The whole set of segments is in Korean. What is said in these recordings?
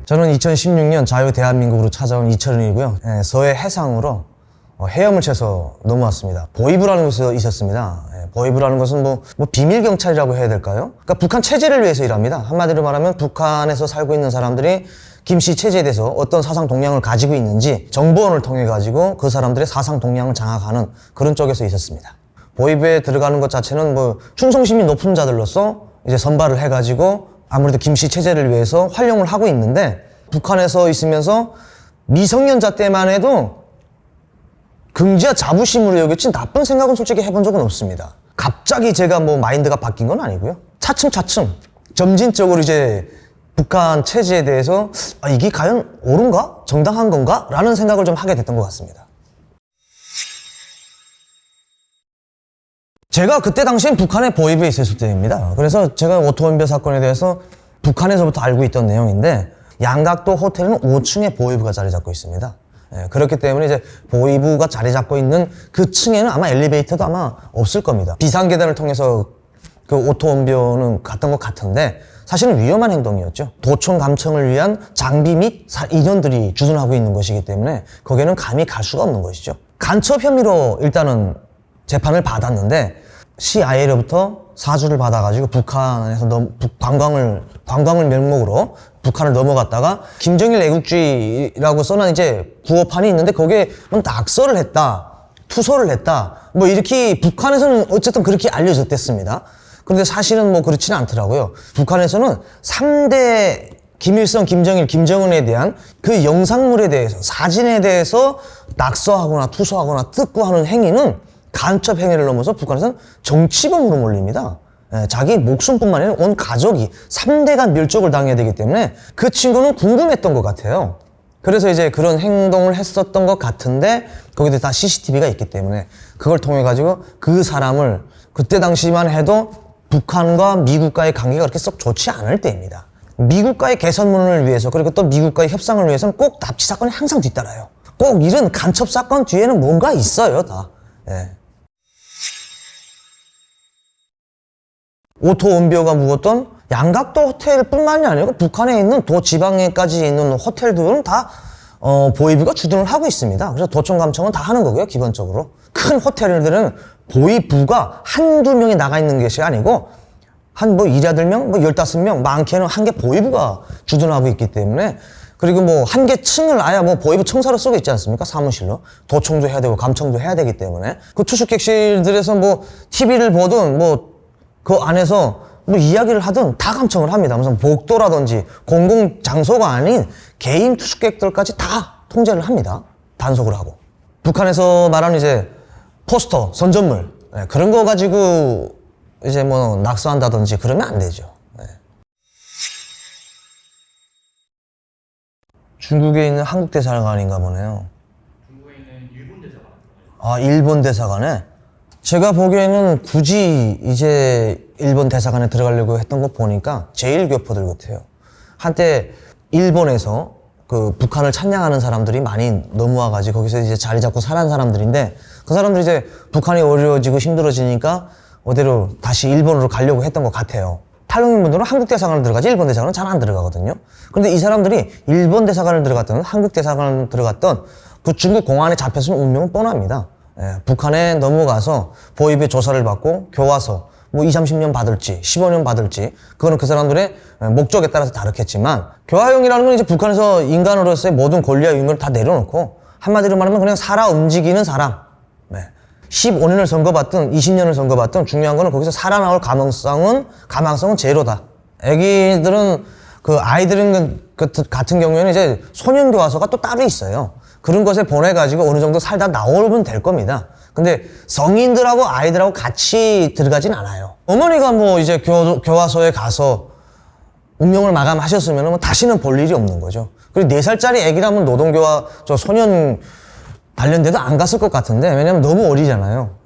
저는 2016년 자유 대한민국으로 찾아온 이철은이고요. 서해 해상으로 헤엄을 쳐서 넘어왔습니다. 보이부라는 곳에 있었습니다. 보이부라는 것은 뭐 비밀 경찰이라고 해야 될까요? 그러니까 북한 체제를 위해서 일합니다. 한마디로 말하면 북한에서 살고 있는 사람들이 김씨 체제에 대해서 어떤 사상 동향을 가지고 있는지 정보원을 통해 가지고 그 사람들의 사상 동향을 장악하는 그런 쪽에서 있었습니다. 보이부에 들어가는 것 자체는 뭐 충성심이 높은 자들로서 이제 선발을 해가지고 아무래도 김씨 체제를 위해서 활용을 하고 있는데, 북한에서 있으면서 미성년자 때만 해도 긍지와 자부심으로 여겼지 나쁜 생각은 솔직히 해본 적은 없습니다. 갑자기 제가 뭐 마인드가 바뀐 건 아니고요. 차츰차츰 점진적으로 이제 북한 체제에 대해서 이게 과연 옳은가? 정당한 건가? 라는 생각을 좀 하게 됐던 것 같습니다. 제가 그때 당시엔 북한에 보이부에 있었을 때입니다. 그래서 제가 오토원별 사건에 대해서 북한에서부터 알고 있던 내용인데, 양각도 호텔은 5층에 보이부가 자리 잡고 있습니다. 그렇기 때문에 이제 보이부가 자리 잡고 있는 그 층에는 아마 엘리베이터도 아마 없을 겁니다. 비상계단을 통해서 그 오토원별은 갔던 것 같은데, 사실은 위험한 행동이었죠. 도청 감청을 위한 장비 및 인원들이 주둔하고 있는 것이기 때문에 거기에는 감히 갈 수가 없는 것이죠. 간첩 혐의로 일단은 재판을 받았는데, CIA로부터 사주를 받아가지고 북한에서 관광을 명목으로 북한을 넘어갔다가 김정일 애국주의라고 써놓은 이제 구호판이 있는데, 거기에 뭐 낙서를 했다, 투서를 했다, 뭐 이렇게 북한에서는 어쨌든 그렇게 알려졌댔습니다. 그런데 사실은 뭐 그렇지는 않더라고요. 북한에서는 3대 김일성, 김정일, 김정은에 대한 그 영상물에 대해서, 사진에 대해서 낙서하거나 투서하거나 뜯고 하는 행위는 간첩 행위를 넘어서 북한에서는 정치범으로 몰립니다. 자기 목숨뿐만 아니라 온 가족이 3대가 멸족을 당해야 되기 때문에 그 친구는 궁금했던 것 같아요. 그래서 이제 그런 행동을 했었던 것 같은데, 거기도 다 CCTV가 있기 때문에 그걸 통해 가지고 그 사람을, 그때 당시만 해도 북한과 미국과의 관계가 그렇게 썩 좋지 않을 때입니다. 미국과의 개선문을 위해서, 그리고 또 미국과의 협상을 위해서는 꼭 납치 사건이 항상 뒤따라요. 꼭 이런 간첩 사건 뒤에는 뭔가 있어요, 다. 오토원표가 묵었던 양각도 호텔뿐만이 아니고 북한에 있는 도지방에까지 있는 호텔들은 다 보이부가 주둔을 하고 있습니다. 그래서 도청 감청은 다 하는 거고요. 기본적으로 큰 호텔들은 보이부가 한두 명이 나가 있는 것이 아니고 한 뭐 18명, 뭐 15명, 많게는 한 개 보이부가 주둔하고 있기 때문에, 그리고 뭐 한 개 층을 아예 뭐 보이부 청사로 쓰고 있지 않습니까? 사무실로. 도청도 해야 되고 감청도 해야 되기 때문에 그 투숙객실들에서 뭐 TV를 보든 뭐 그 안에서 뭐 이야기를 하든 다 감청을 합니다. 무슨 복도라든지 공공장소가 아닌 개인 투숙객들까지 다 통제를 합니다. 단속을 하고. 북한에서 말하는 이제 포스터, 선전물, 그런 거 가지고 이제 뭐 낙서한다든지 그러면 안 되죠. 중국에 있는 한국 대사관인가 보네요. 중국에 있는 일본 대사관. 아, 일본 대사관에? 제가 보기에는 굳이 이제 일본 대사관에 들어가려고 했던 거 보니까 제일 교포들 같아요. 한때 일본에서 그 북한을 찬양하는 사람들이 많이 넘어와가지고 거기서 이제 자리 잡고 살아난 사람들인데, 그 사람들이 이제 북한이 어려워지고 힘들어지니까 어디로 다시 일본으로 가려고 했던 것 같아요. 탈북민분들은 한국 대사관을 들어가지 일본 대사관은 잘 안 들어가거든요. 그런데 이 사람들이 일본 대사관을 들어갔던, 한국 대사관을 들어갔던 그 중국 공안에 잡혔으면 운명은 뻔합니다. 북한에 넘어가서 보이부의 조사를 받고 교화서 뭐 20, 30년 받을지 15년 받을지 그거는 그 사람들의 목적에 따라서 다르겠지만, 교화형이라는 건 이제 북한에서 인간으로서의 모든 권리와 의무를 다 내려놓고 한마디로 말하면 그냥 살아 움직이는 사람. 15년을 선고받든 20년을 선고받든 중요한 거는 거기서 살아나올 가망성은 제로다. 애기들은 그 아이들은 같은 경우에는 이제 소년교화소가 또 따로 있어요. 그런 것에 보내가지고 어느 정도 살다 나오면 될 겁니다. 근데 성인들하고 아이들하고 같이 들어가진 않아요. 어머니가 뭐 이제 교화소에 가서 운명을 마감하셨으면 뭐 다시는 볼 일이 없는 거죠. 그리고 4살짜리 애기라면 노동교화, 소년 단련대도 안 갔을 것 같은데, 왜냐면 너무 어리잖아요.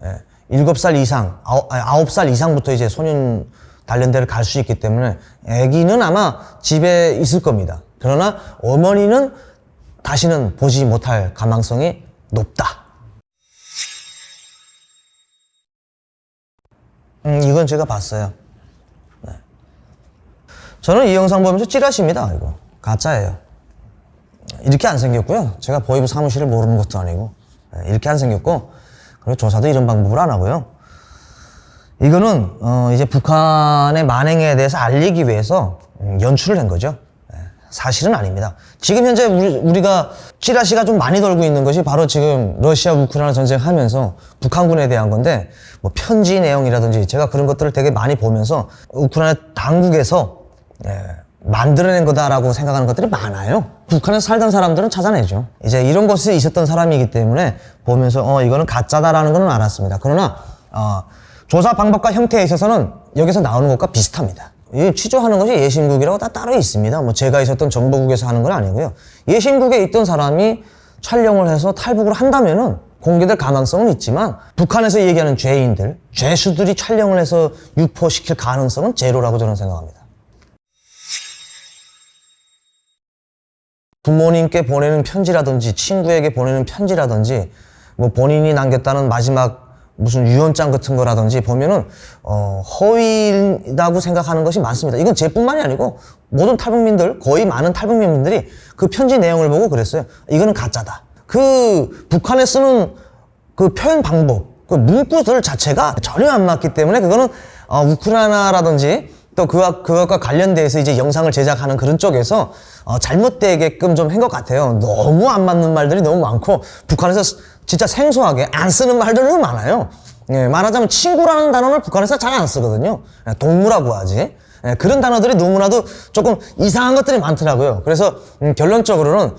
7살 이상, 9살 이상부터 이제 소년 단련대를 갈 수 있기 때문에 애기는 아마 집에 있을 겁니다. 그러나 어머니는 다시는 보지 못할 가망성이 높다. 이건 제가 봤어요. 저는 이 영상 보면서 찌라시입니다. 이거 가짜예요. 이렇게 안 생겼고요. 제가 보이부 사무실을 모르는 것도 아니고 이렇게 안 생겼고, 그리고 조사도 이런 방법으로 안 하고요. 이거는 이제 북한의 만행에 대해서 알리기 위해서 연출을 한 거죠. 사실은 아닙니다. 지금 현재 우리가 찌라시가 좀 많이 돌고 있는 것이 바로 지금 러시아 우크라이나 전쟁하면서 북한군에 대한 건데, 뭐 편지 내용이라든지 제가 그런 것들을 되게 많이 보면서 우크라이나 당국에서 만들어낸 거다라고 생각하는 것들이 많아요. 북한에 살던 사람들은 찾아내죠. 이제 이런 곳에 있었던 사람이기 때문에 보면서 이거는 가짜다라는 건 알았습니다. 그러나 조사 방법과 형태에 있어서는 여기서 나오는 것과 비슷합니다. 이 취조하는 것이 예심국이라고 다 따로 있습니다. 뭐 제가 있었던 정보국에서 하는 건 아니고요. 예심국에 있던 사람이 촬영을 해서 탈북을 한다면은 공개될 가능성은 있지만, 북한에서 얘기하는 죄인들, 죄수들이 촬영을 해서 유포시킬 가능성은 제로라고 저는 생각합니다. 부모님께 보내는 편지라든지 친구에게 보내는 편지라든지 뭐 본인이 남겼다는 마지막 무슨 유언장 같은 거라든지 보면은 허위라고 생각하는 것이 많습니다. 이건 제뿐만이 아니고 모든 탈북민들, 거의 많은 탈북민들이 그 편지 내용을 보고 그랬어요. 이거는 가짜다. 그 북한에 쓰는 그 표현 방법, 그 문구들 자체가 전혀 안 맞기 때문에 그거는 우크라이나라든지 또 그것과 관련돼서 이제 영상을 제작하는 그런 쪽에서 잘못되게끔 좀 한 것 같아요. 너무 안 맞는 말들이 너무 많고, 북한에서 진짜 생소하게 안 쓰는 말들도 많아요. 말하자면 친구라는 단어를 북한에서 잘 안 쓰거든요. 동무라고 하지. 그런 단어들이 너무나도 조금 이상한 것들이 많더라고요. 그래서 결론적으로는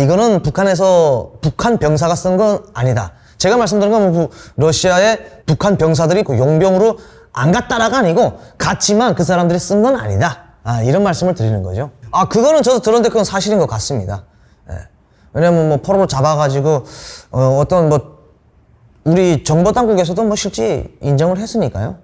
이거는 북한에서 북한 병사가 쓴 건 아니다. 제가 말씀드린 건 뭐 러시아의 북한 병사들이 그 용병으로 안 갔다라가 아니고 갔지만 그 사람들이 쓴 건 아니다. 이런 말씀을 드리는 거죠. 그거는 저도 들었는데 그건 사실인 것 같습니다. 왜냐면 뭐 포로로 잡아가지고 어떤 뭐 우리 정보 당국에서도 뭐 실제 인정을 했으니까요.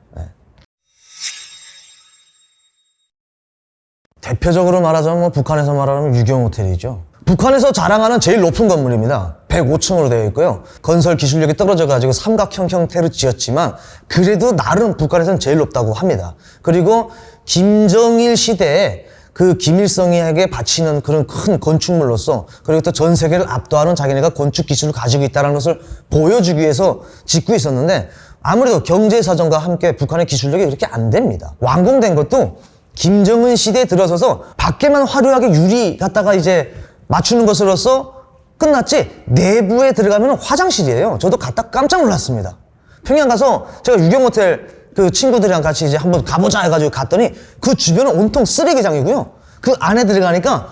대표적으로 말하자면 뭐 북한에서 말하면 유경 호텔이죠. 북한에서 자랑하는 제일 높은 건물입니다. 105층으로 되어 있고요. 건설 기술력이 떨어져가지고 삼각형 형태로 지었지만 그래도 나름 북한에서는 제일 높다고 합니다. 그리고 김정일 시대에 그 김일성에게 바치는 그런 큰 건축물로서, 그리고 또 전 세계를 압도하는 자기네가 건축 기술을 가지고 있다는 것을 보여주기 위해서 짓고 있었는데, 아무래도 경제 사정과 함께 북한의 기술력이 그렇게 안 됩니다. 완공된 것도 김정은 시대에 들어서서 밖에만 화려하게 유리 갖다가 이제 맞추는 것으로서 끝났지, 내부에 들어가면 화장실이에요. 저도 갔다 깜짝 놀랐습니다. 평양 가서 제가 유경호텔 그 친구들이랑 같이 이제 한번 가보자 해가지고 갔더니 그 주변은 온통 쓰레기장이고요. 그 안에 들어가니까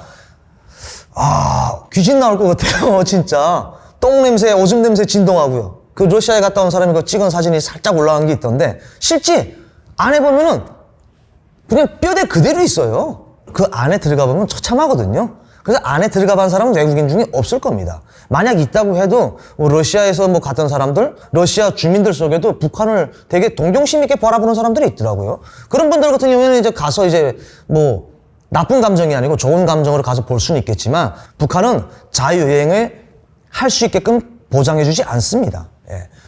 귀신 나올 것 같아요. 진짜 똥 냄새, 오줌 냄새 진동하고요. 그 러시아에 갔다 온 사람이 그 찍은 사진이 살짝 올라간 게 있던데, 실제 안에 보면은 그냥 뼈대 그대로 있어요. 그 안에 들어가 보면 처참하거든요. 그래서 안에 들어가 본 사람은 외국인 중에 없을 겁니다. 만약 있다고 해도 뭐 러시아에서 뭐 갔던 사람들, 러시아 주민들 속에도 북한을 되게 동정심 있게 바라보는 사람들이 있더라고요. 그런 분들 같은 경우에는 이제 가서 이제 뭐 나쁜 감정이 아니고 좋은 감정으로 가서 볼 수는 있겠지만, 북한은 자유여행을 할 수 있게끔 보장해주지 않습니다.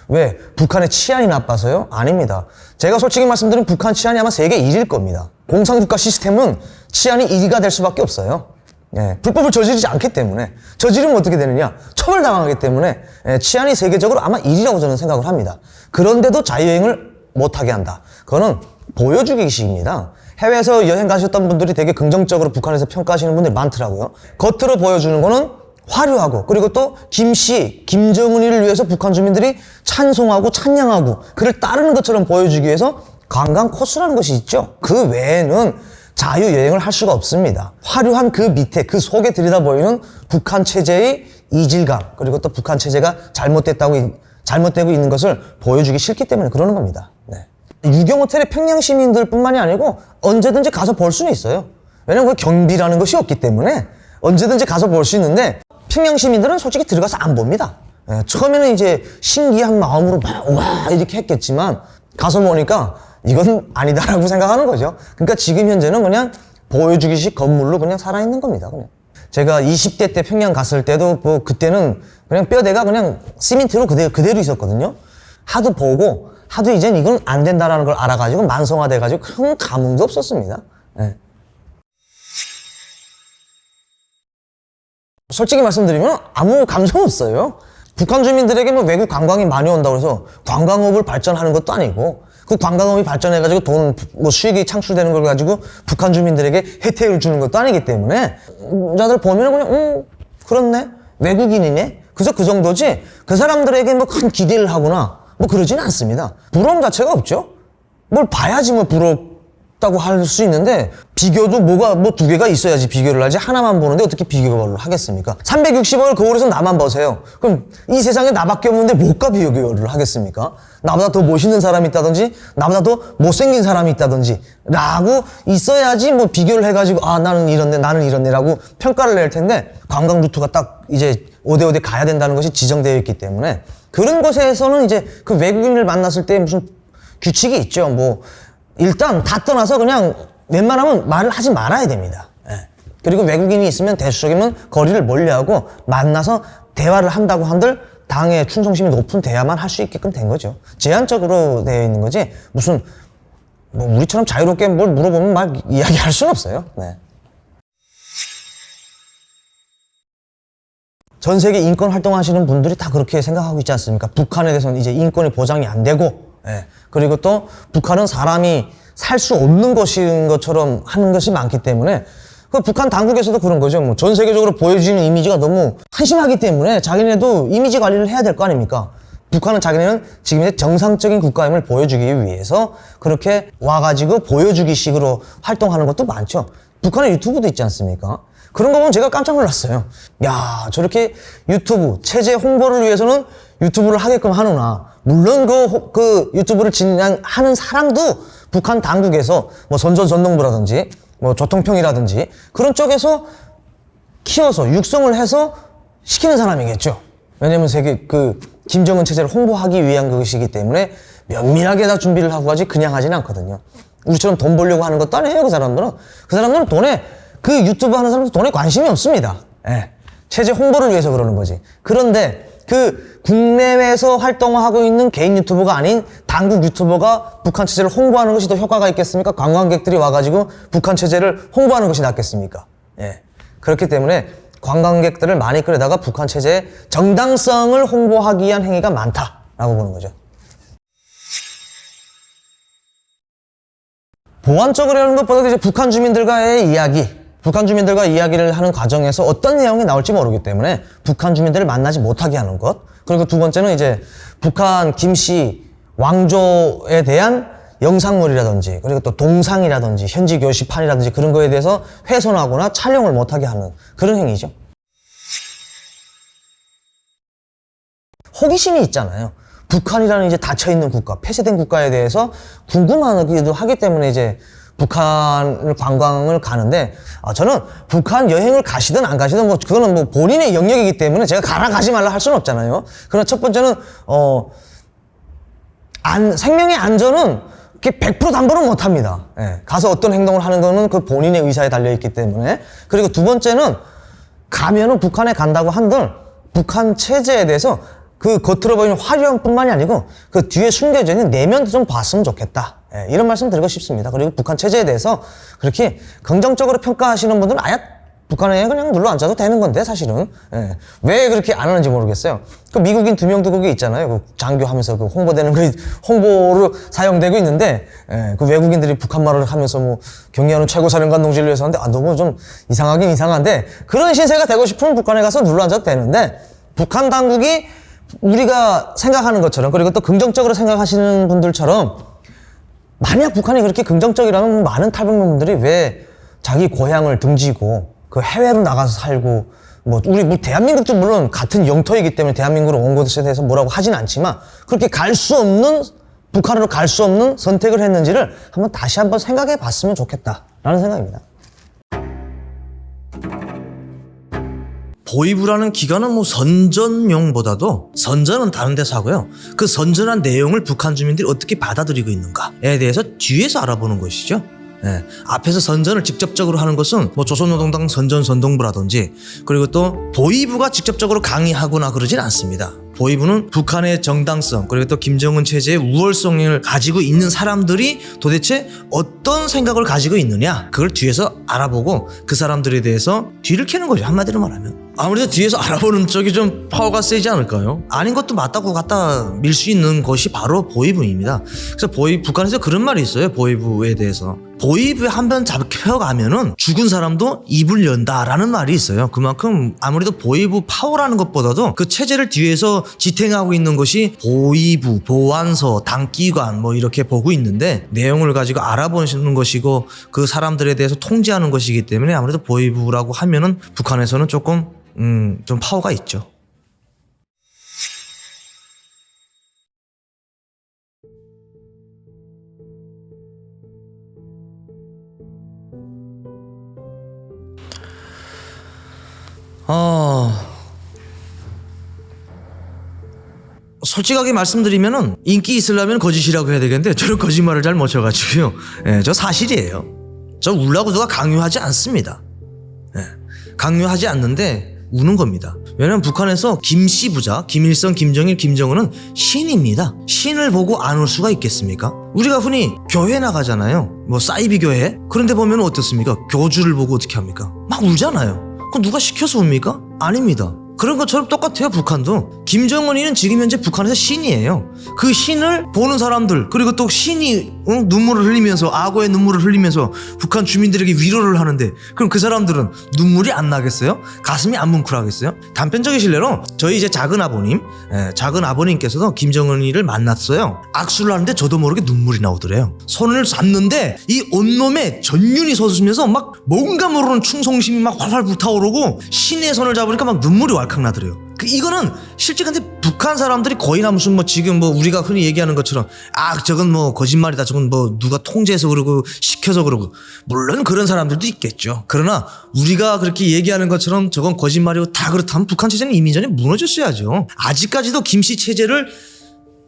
왜? 북한의 치안이 나빠서요? 아닙니다. 제가 솔직히 말씀드리면 북한 치안이 아마 세계 1위일 겁니다. 공산국가 시스템은 치안이 1위가 될 수밖에 없어요. 불법을 저지르지 않기 때문에. 저지르면 어떻게 되느냐? 처벌당하기 때문에 치안이 세계적으로 아마 1위라고 저는 생각을 합니다. 그런데도 자유여행을 못하게 한다. 그거는 보여주기식입니다. 해외에서 여행 가셨던 분들이 되게 긍정적으로 북한에서 평가하시는 분들이 많더라고요. 겉으로 보여주는 거는 화려하고, 그리고 또 김정은이를 위해서 북한 주민들이 찬송하고 찬양하고 그를 따르는 것처럼 보여주기 위해서 관광 코스라는 것이 있죠. 그 외에는 자유여행을 할 수가 없습니다. 화려한 그 밑에, 그 속에 들여다 보이는 북한 체제의 이질감, 그리고 또 북한 체제가 잘못되고 있는 것을 보여주기 싫기 때문에 그러는 겁니다. 유경호텔의 평양 시민들 뿐만이 아니고 언제든지 가서 볼 수는 있어요. 왜냐면 그 경비라는 것이 없기 때문에 언제든지 가서 볼 수 있는데, 평양 시민들은 솔직히 들어가서 안 봅니다. 처음에는 이제 신기한 마음으로 와 이렇게 했겠지만 가서 보니까 이건 아니다라고 생각하는 거죠. 그러니까 지금 현재는 그냥 보여주기식 건물로 그냥 살아있는 겁니다. 그냥. 제가 20대 때 평양 갔을 때도 뭐 그때는 그냥 뼈대가 그냥 시멘트로 그대로 있었거든요. 하도 보고 하도 이젠 이건 안 된다라는 걸 알아가지고 만성화돼가지고 큰 감흥도 없었습니다. 솔직히 말씀드리면 아무 감성 없어요. 북한 주민들에게 뭐 외국 관광이 많이 온다고 해서 관광업을 발전하는 것도 아니고 그 관광업이 발전해가지고 돈, 뭐 수익이 창출되는 걸 가지고 북한 주민들에게 혜택을 주는 것도 아니기 때문에 자들 보면은 그냥 그렇네, 외국인이네, 그저 그 정도지 그 사람들에게 뭐 큰 기대를 하거나 뭐 그러진 않습니다. 부러움 자체가 없죠. 뭘 봐야지 뭐 부럽다고 할 수 있는데 비교도 뭐가 뭐 두 개가 있어야지 비교를 하지 하나만 보는데 어떻게 비교를 하겠습니까? 360억을 거울에서 나만 보세요. 그럼 이 세상에 나밖에 없는데 뭐가 비교를 하겠습니까? 나보다 더 멋있는 사람이 있다든지 나보다 더 못생긴 사람이 있다든지 라고 있어야지 뭐 비교를 해가지고 아 나는 이렇네 나는 이렇네 라고 평가를 낼 텐데 관광 루트가 딱 이제 5대5대 가야 된다는 것이 지정되어 있기 때문에 그런 곳에서는 이제 그 외국인을 만났을 때 무슨 규칙이 있죠. 뭐 일단 다 떠나서 그냥 웬만하면 말을 하지 말아야 됩니다. 예. 그리고 외국인이 있으면 대수적이면 거리를 멀리하고 만나서 대화를 한다고 한들 당의 충성심이 높은 대화만 할 수 있게끔 된 거죠. 제한적으로 되어 있는 거지 무슨 뭐 우리처럼 자유롭게 뭘 물어보면 막 이야기할 수는 없어요. 네. 전 세계 인권 활동하시는 분들이 다 그렇게 생각하고 있지 않습니까? 북한에 대해서는 이제 인권이 보장이 안 되고, 예. 그리고 또 북한은 사람이 살 수 없는 것인 것처럼 하는 것이 많기 때문에 그 북한 당국에서도 그런 거죠. 뭐 전 세계적으로 보여지는 이미지가 너무 한심하기 때문에 자기네도 이미지 관리를 해야 될 거 아닙니까? 북한은 자기네는 지금의 정상적인 국가임을 보여주기 위해서 그렇게 와가지고 보여주기 식으로 활동하는 것도 많죠. 북한의 유튜브도 있지 않습니까? 그런 거 보면 제가 깜짝 놀랐어요. 야, 저렇게 유튜브, 체제 홍보를 위해서는 유튜브를 하게끔 하nu나. 물론 그 유튜브를 진행하는 사람도 북한 당국에서 뭐 선전전동부라든지 뭐 조통평이라든지 그런 쪽에서 키워서 육성을 해서 시키는 사람이겠죠. 왜냐면 세계 김정은 체제를 홍보하기 위한 것이기 때문에 면밀하게 다 준비를 하고 가지 그냥 하진 않거든요. 우리처럼 돈 벌려고 하는 것도 아니에요. 그 사람들은 돈에 그 유튜브 하는 사람도 돈에 관심이 없습니다. 예. 체제 홍보를 위해서 그러는 거지. 그런데 그 국내외에서 활동하고 있는 개인 유튜버가 아닌 당국 유튜버가 북한 체제를 홍보하는 것이 더 효과가 있겠습니까? 관광객들이 와가지고 북한 체제를 홍보하는 것이 낫겠습니까? 예. 그렇기 때문에 관광객들을 많이 끌어다가 북한 체제의 정당성을 홍보하기 위한 행위가 많다라고 보는 거죠. 보완적으로 하는 것보다 이제 북한 주민들과의 북한 주민들과 이야기를 하는 과정에서 어떤 내용이 나올지 모르기 때문에 북한 주민들을 만나지 못하게 하는 것. 그리고 두 번째는 이제 북한 김씨 왕조에 대한 영상물이라든지 그리고 또 동상이라든지 현지 교시판이라든지 그런 거에 대해서 훼손하거나 촬영을 못하게 하는 그런 행위죠. 호기심이 있잖아요. 북한이라는 이제 닫혀있는 국가, 폐쇄된 국가에 대해서 궁금하기도 하기 때문에 이제 북한 관광을 가는데 저는 북한 여행을 가시든 안 가시든 뭐 그거는 뭐 본인의 영역이기 때문에 제가 가라 가지 말라 할 수는 없잖아요. 그러나 첫 번째는 생명의 안전은 100% 담보는 못 합니다. 예, 가서 어떤 행동을 하는 거는 그 본인의 의사에 달려있기 때문에. 그리고 두 번째는 가면은 북한에 간다고 한들 북한 체제에 대해서 그 겉으로 보이는 화려함뿐만이 아니고 그 뒤에 숨겨져 있는 내면도 좀 봤으면 좋겠다. 예, 이런 말씀 드리고 싶습니다. 그리고 북한 체제에 대해서 그렇게 긍정적으로 평가하시는 분들은 아예 북한에 그냥 눌러 앉아도 되는 건데 사실은 예, 왜 그렇게 안 하는지 모르겠어요. 그 미국인 2명도 거기 있잖아요. 그 장교하면서 그 홍보되는 그 홍보로 사용되고 있는데 그 외국인들이 북한말을 하면서 뭐 경의하는 최고사령관 동지를 위해서 하는데 너무 좀 이상하긴 이상한데 그런 신세가 되고 싶으면 북한에 가서 눌러 앉아도 되는데 북한 당국이 우리가 생각하는 것처럼 그리고 또 긍정적으로 생각하시는 분들처럼 만약 북한이 그렇게 긍정적이라면 많은 탈북민분들이 왜 자기 고향을 등지고 그 해외로 나가서 살고 뭐 대한민국도 물론 같은 영토이기 때문에 대한민국으로 온 것에 대해서 뭐라고 하진 않지만 그렇게 갈 수 없는 북한으로 갈 수 없는 선택을 했는지를 다시 한번 생각해 봤으면 좋겠다라는 생각입니다. 보이부라는 기관은 뭐 선전용보다도 선전은 다른 데서 하고요. 그 선전한 내용을 북한 주민들이 어떻게 받아들이고 있는가에 대해서 뒤에서 알아보는 것이죠. 예, 앞에서 선전을 직접적으로 하는 것은 뭐 조선노동당 선전선동부라든지 그리고 또 보이부가 직접적으로 강의하거나 그러진 않습니다. 보이부는 북한의 정당성 그리고 또 김정은 체제의 우월성을 가지고 있는 사람들이 도대체 어떤 생각을 가지고 있느냐 그걸 뒤에서 알아보고 그 사람들에 대해서 뒤를 캐는 거죠. 한마디로 말하면 아무래도 뒤에서 알아보는 쪽이 좀 파워가 세지 않을까요? 아닌 것도 맞다고 갖다 밀 수 있는 것이 바로 보위부입니다. 그래서 북한에서 그런 말이 있어요. 보위부에 대해서. 보위부에 한 번 잡혀가면은 죽은 사람도 입을 연다라는 말이 있어요. 그만큼 아무래도 보위부 파워라는 것보다도 그 체제를 뒤에서 지탱하고 있는 것이 보위부, 보안서, 당기관 뭐 이렇게 보고 있는데 내용을 가지고 알아보는 것이고 그 사람들에 대해서 통제하는 것이기 때문에 아무래도 보위부라고 하면은 북한에서는 조금 좀 파워가 있죠. 솔직하게 말씀드리면은 인기 있으려면 거짓이라고 해야 되겠는데 저는 거짓말을 잘 못 쳐가지고요. 저 사실이에요. 저 울라고 누가 강요하지 않습니다. 강요하지 않는데 우는 겁니다. 왜냐면 북한에서 김씨 부자, 김일성, 김정일, 김정은은 신입니다. 신을 보고 안 울 수가 있겠습니까? 우리가 흔히 교회 나가잖아요. 뭐 사이비 교회. 그런데 보면 어떻습니까? 교주를 보고 어떻게 합니까? 막 울잖아요. 그럼 누가 시켜서 웁니까? 아닙니다. 그런 것처럼 똑같아요. 북한도. 김정은이는 지금 현재 북한에서 신이에요. 그 신을 보는 사람들, 그리고 또 신이 눈물을 흘리면서, 악어의 눈물을 흘리면서 북한 주민들에게 위로를 하는데 그럼 그 사람들은 눈물이 안 나겠어요? 가슴이 안 뭉클하겠어요? 단편적인 실례로 저희 이제 작은 아버님께서도 김정은이를 만났어요. 악수를 하는데 저도 모르게 눈물이 나오더래요. 손을 잡는데 이 온몸에 전륜이 솟으면서 막 뭔가 모르는 충성심이 막 활활 불타오르고 신의 손을 잡으니까 막 눈물이 왈칵 나더래요. 이거는 실제 근데 북한 사람들이 거의 다 무슨 뭐 지금 뭐 우리가 흔히 얘기하는 것처럼 저건 뭐 거짓말이다, 저건 뭐 누가 통제해서 그러고 시켜서 그러고, 물론 그런 사람들도 있겠죠. 그러나 우리가 그렇게 얘기하는 것처럼 저건 거짓말이고 다 그렇다면 북한 체제는 이미 전에 무너졌어야죠. 아직까지도 김씨 체제를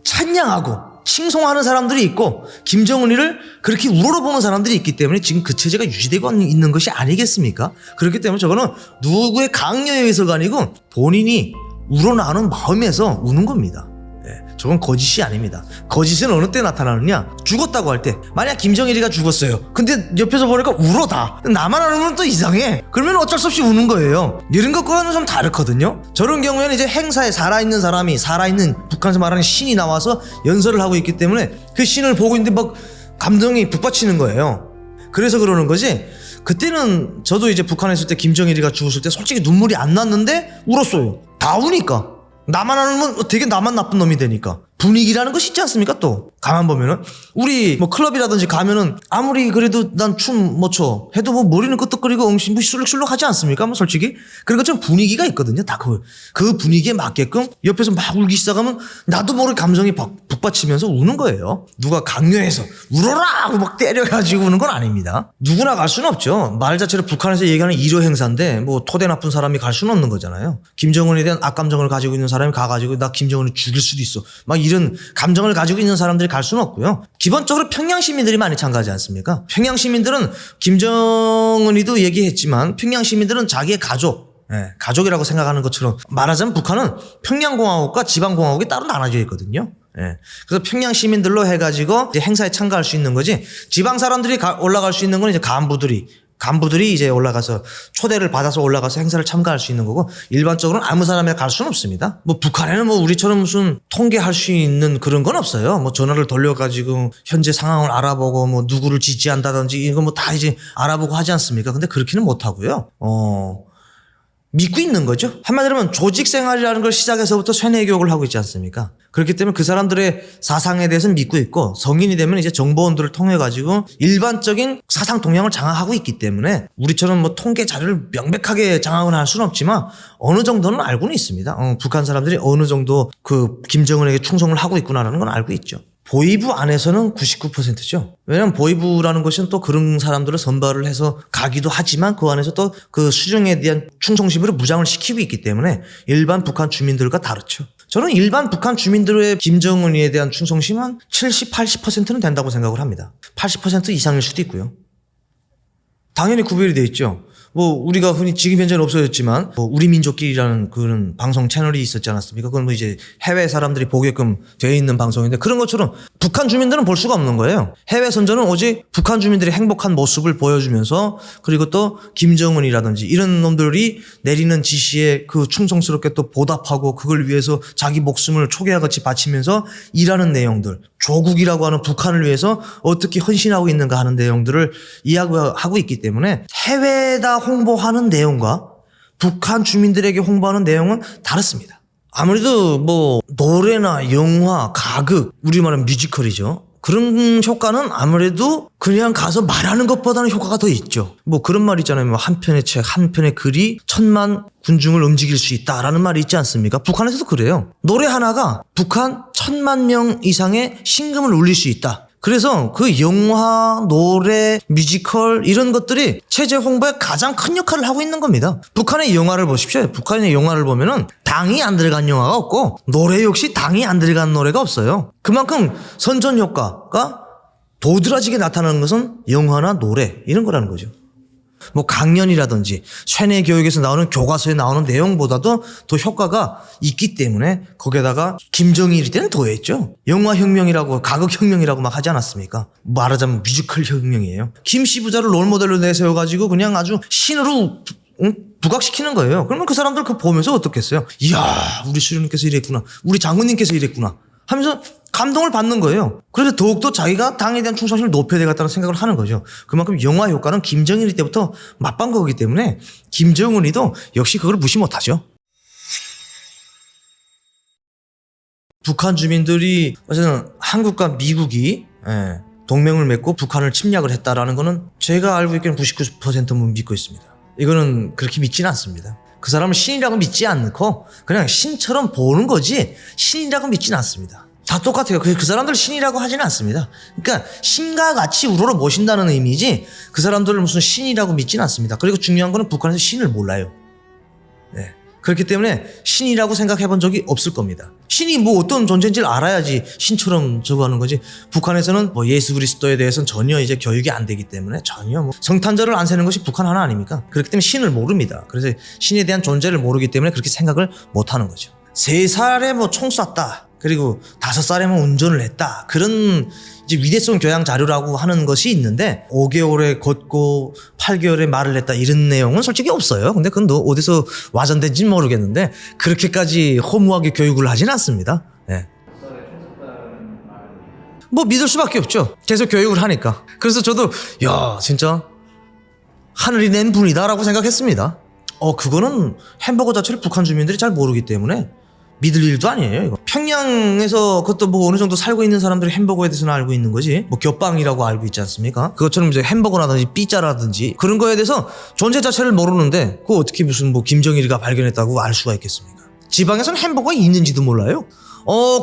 찬양하고 칭송하는 사람들이 있고 김정은이를 그렇게 우러러보는 사람들이 있기 때문에 지금 그 체제가 유지되고 있는 것이 아니겠습니까? 그렇기 때문에 저거는 누구의 강요에 의해서가 아니고 본인이 우러나오는 마음에서 우는 겁니다. 저건 거짓이 아닙니다. 거짓은 어느 때 나타나느냐? 죽었다고 할 때. 만약 김정일이가 죽었어요. 근데 옆에서 보니까 울어다. 나만 안 우면 또 이상해. 그러면 어쩔 수 없이 우는 거예요. 이런 것과는 좀 다르거든요. 저런 경우에는 이제 행사에 살아있는 사람이, 살아있는 북한에서 말하는 신이 나와서 연설을 하고 있기 때문에 그 신을 보고 있는데 막 감정이 북받치는 거예요. 그래서 그러는 거지. 그때는 저도 이제 북한에 있을 때 김정일이가 죽었을 때 솔직히 눈물이 안 났는데 울었어요. 다 우니까. 나만 안 울면 되게 나만 나쁜 놈이 되니까. 분위기라는 것이 있지 않습니까? 또 가만 보면은 우리 뭐 클럽이라든지 가면은 아무리 그래도 난 춤 못 춰 해도 뭐 머리는 끄덕거리고 엉심 술룩술룩 하지 않습니까? 뭐 솔직히 그런 것처럼 분위기가 있거든요. 다 그 분위기에 맞게끔 옆에서 막 울기 시작하면 나도 모르게 감정이 북받치면서 우는 거예요. 누가 강요해서 울어라 하고 막 때려가지고 우는 건 아닙니다. 누구나 갈 수는 없죠. 말 자체로 북한에서 얘기하는 일호 행사인데 뭐 토대 나쁜 사람이 갈 수는 없는 거잖아요. 김정은에 대한 악감정을 가지고 있는 사람이 가가지고 나 김정은을 죽일 수도 있어 막 이런 감정을 가지고 있는 사람들이 갈 수는 없고요. 기본적으로 평양 시민들이 많이 참가하지 않습니까? 평양 시민들은 김정은이도 얘기했지만 평양 시민들은 자기의 가족이라고 생각하는 것처럼 말하자면 북한은 평양공화국과 지방공화국이 따로 나눠져 있거든요. 그래서 평양 시민들로 해가지고 이제 행사에 참가할 수 있는 거지, 지방 사람들이 올라갈 수 있는 건 이제 간부들이 이제 올라가서 초대를 받아서 올라가서 행사를 참가할 수 있는 거고, 일반적으로는 아무 사람이 갈 수는 없습니다. 뭐 북한에는 뭐 우리처럼 무슨 통계할 수 있는 그런 건 없어요. 뭐 전화를 돌려가지고 현재 상황을 알아보고 뭐 누구를 지지한다든지 이거 뭐 다 이제 알아보고 하지 않습니까? 근데 그렇게는 못 하고요. 믿고 있는 거죠. 한마디로 하면 조직 생활이라는 걸 시작해서부터 쇠뇌 교육을 하고 있지 않습니까? 그렇기 때문에 그 사람들의 사상에 대해서는 믿고 있고, 성인이 되면 이제 정보원들을 통해 가지고 일반적인 사상 동향을 장악하고 있기 때문에 우리처럼 뭐 통계 자료를 명백하게 장악은 할 수는 없지만 어느 정도는 알고는 있습니다. 북한 사람들이 어느 정도 그 김정은에게 충성을 하고 있구나라는 건 알고 있죠. 보위부 안에서는 99%죠. 왜냐하면 보위부라는 것은 또 그런 사람들을 선발을 해서 가기도 하지만 그 안에서 또 그 수령에 대한 충성심으로 무장을 시키고 있기 때문에 일반 북한 주민들과 다르죠. 저는 일반 북한 주민들의 김정은이에 대한 충성심은 70, 80%는 된다고 생각을 합니다. 80% 이상일 수도 있고요. 당연히 구별이 돼 있죠. 뭐 우리가 흔히 지금 현재는 없어졌지만 뭐 우리 민족끼리라는 그런 방송 채널이 있었지 않았습니까? 그건 뭐 이제 해외 사람들이 보게끔 돼 있는 방송인데 그런 것처럼 북한 주민들은 볼 수가 없는 거예요. 해외 선전은 오직 북한 주민들의 행복한 모습을 보여주면서 그리고 또 김정은이라든지 이런 놈들이 내리는 지시에 그 충성스럽게 또 보답하고 그걸 위해서 자기 목숨을 초계와 같이 바치면서 일하는 내용들, 조국이라고 하는 북한을 위해서 어떻게 헌신하고 있는가 하는 내용들을 이야기하고 있기 때문에 해외에다 홍보하는 내용과 북한 주민들에게 홍보하는 내용은 다릅니다. 아무래도 뭐 노래나 영화, 가극, 우리말은 뮤지컬이죠. 그런 효과는 아무래도 그냥 가서 말하는 것보다는 효과가 더 있죠. 뭐 그런 말 있잖아요. 뭐 한 편의 책, 한 편의 글이 1000만 군중을 움직일 수 있다라는 말이 있지 않습니까? 북한에서도 그래요. 노래 하나가 북한 1000만 명 이상의 심금을 울릴 수 있다. 그래서 그 영화, 노래, 뮤지컬 이런 것들이 체제 홍보에 가장 큰 역할을 하고 있는 겁니다. 북한의 영화를 보십시오. 북한의 영화를 보면은 당이 안 들어간 영화가 없고 노래 역시 당이 안 들어간 노래가 없어요. 그만큼 선전 효과가 도드라지게 나타나는 것은 영화나 노래 이런 거라는 거죠. 뭐 강연이라든지 쇠뇌 교육에서 나오는 교과서에 나오는 내용보다도 더 효과가 있기 때문에 거기에다가 김정일이 때는 더했죠. 영화혁명이라고 가극혁명이라고 막 하지 않았습니까? 말하자면 뮤지컬 혁명이에요. 김씨 부자를 롤모델로 내세워가지고 그냥 아주 신으로 부각시키는 거예요. 그러면 그 사람들 그거 보면서 어떻겠어요? 이야 우리 수령님께서 이랬구나, 우리 장군님께서 이랬구나 하면서 감동을 받는 거예요. 그래서 더욱더 자기가 당에 대한 충성심을 높여야 되겠다는 생각을 하는 거죠. 그만큼 영화 효과는 김정일 때부터 맛본 거기 때문에 김정은이도 역시 그걸 무시 못하죠. 북한 주민들이 어쨌든 한국과 미국이 동맹을 맺고 북한을 침략을 했다라는 거는 제가 알고 있기로는 99%는 믿고 있습니다. 이거는 그렇게 믿지는 않습니다. 그 사람을 신이라고 믿지 않고 그냥 신처럼 보는 거지 신이라고 믿지는 않습니다. 다 똑같아요. 그 사람들 신이라고 하지는 않습니다. 그러니까 신과 같이 우러러 모신다는 의미지 그 사람들을 무슨 신이라고 믿지는 않습니다. 그리고 중요한 거는 북한에서 신을 몰라요. 네. 그렇기 때문에 신이라고 생각해 본 적이 없을 겁니다. 신이 뭐 어떤 존재인지를 알아야지 신처럼 저거 하는 거지. 북한에서는 뭐 예수 그리스도에 대해서는 전혀 이제 교육이 안 되기 때문에 전혀 뭐 성탄절을 안 세는 것이 북한 하나 아닙니까? 그렇기 때문에 신을 모릅니다. 그래서 신에 대한 존재를 모르기 때문에 그렇게 생각을 못 하는 거죠. 3살에 뭐 총 쐈다. 그리고 5살에만 운전을 했다. 그런 이제 위대성 교양 자료라고 하는 것이 있는데 5개월에 걷고 8개월에 말을 했다 이런 내용은 솔직히 없어요. 근데 그건 어디서 와전된지는 모르겠는데 그렇게까지 허무하게 교육을 하진 않습니다. 네. 뭐 믿을 수밖에 없죠. 계속 교육을 하니까. 그래서 저도 야 진짜 하늘이 낸 분이다라고 생각했습니다. 그거는 햄버거 자체를 북한 주민들이 잘 모르기 때문에 믿을 일도 아니에요. 이거. 평양에서 그것도 뭐 어느 정도 살고 있는 사람들이 햄버거에 대해서는 알고 있는 거지. 뭐 겹빵이라고 알고 있지 않습니까? 그것처럼 이제 햄버거라든지 삐자라든지 그런 거에 대해서 존재 자체를 모르는데 그거 어떻게 무슨 뭐 김정일이가 발견했다고 알 수가 있겠습니까? 지방에서는 햄버거가 있는지도 몰라요.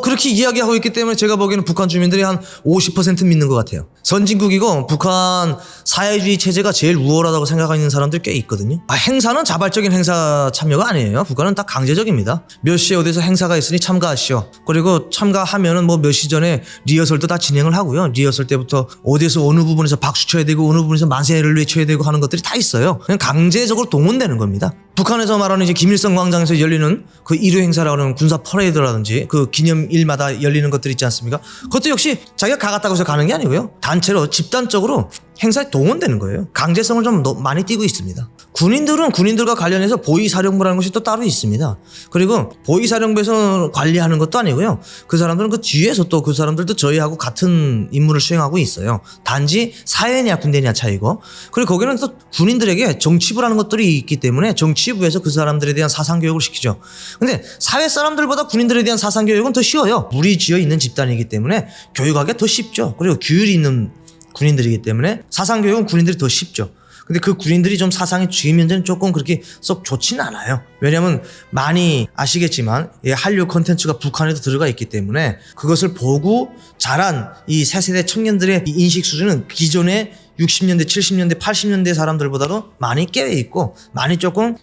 그렇게 이야기하고 있기 때문에 제가 보기에는 북한 주민들이 한 50% 믿는 것 같아요. 선진국이고 북한 사회주의 체제가 제일 우월하다고 생각하고 있는 사람들 꽤 있거든요. 행사는 자발적인 행사 참여가 아니에요. 북한은 다 강제적입니다. 몇 시에 어디서 행사가 있으니 참가하시오. 그리고 참가하면은 뭐 몇 시 전에 리허설도 다 진행을 하고요. 리허설 때부터 어디서 어느 부분에서 박수 쳐야 되고 어느 부분에서 만세를 외쳐야 되고 하는 것들이 다 있어요. 그냥 강제적으로 동원되는 겁니다. 북한에서 말하는 이제 김일성 광장에서 열리는 그 일회 행사라고 하는 군사 퍼레이드라든지 그 기념일마다 열리는 것들 있지 않습니까? 그것도 역시 자기가 가겠다고 해서 가는 게 아니고요. 단체로 집단적으로 행사에 동원되는 거예요. 강제성을 좀 많이 띠고 있습니다. 군인들은 군인들과 관련해서 보위사령부라는 것이 또 따로 있습니다. 그리고 보위사령부에서 관리하는 것도 아니고요. 그 사람들은 그 뒤에서 또 그 사람들도 저희하고 같은 임무를 수행하고 있어요. 단지 사회냐 군대냐 차이고. 그리고 거기는 또 군인들에게 정치부라는 것들이 있기 때문에 정치부에서 그 사람들에 대한 사상교육을 시키죠. 근데 사회 사람들보다 군인들에 대한 사상교육은 더 쉬워요. 물이 지어 있는 집단이기 때문에 교육하기가 더 쉽죠. 그리고 규율이 있는 군인들이기 때문에 사상교육은 군인들이 더 쉽죠. 근데 그 군인들이 좀 사상이 지금 현재는 조금 그렇게 썩 좋지는 않아요. 왜냐하면 많이 아시겠지만 한류 콘텐츠가 북한에도 들어가 있기 때문에 그것을 보고 자란 이 새 세대 청년들의 인식 수준은 기존의 60년대, 70년대, 80년대 사람들보다도 많이 깨어 있고 많이 조금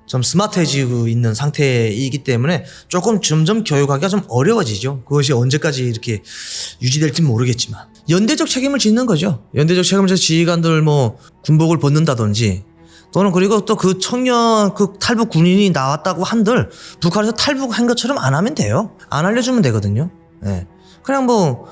좀 스마트해지고 있는 상태이기 때문에 조금 점점 교육하기가 좀 어려워지죠. 그것이 언제까지 이렇게 유지될지 모르겠지만 연대적 책임을 짓는 거죠. 연대적 책임을 져서 지휘관들 뭐 군복을 벗는다든지 또는 그리고 또 그 청년 그 탈북 군인이 나왔다고 한들 북한에서 탈북한 것처럼 안 하면 돼요. 안 알려주면 되거든요. 예. 그냥 뭐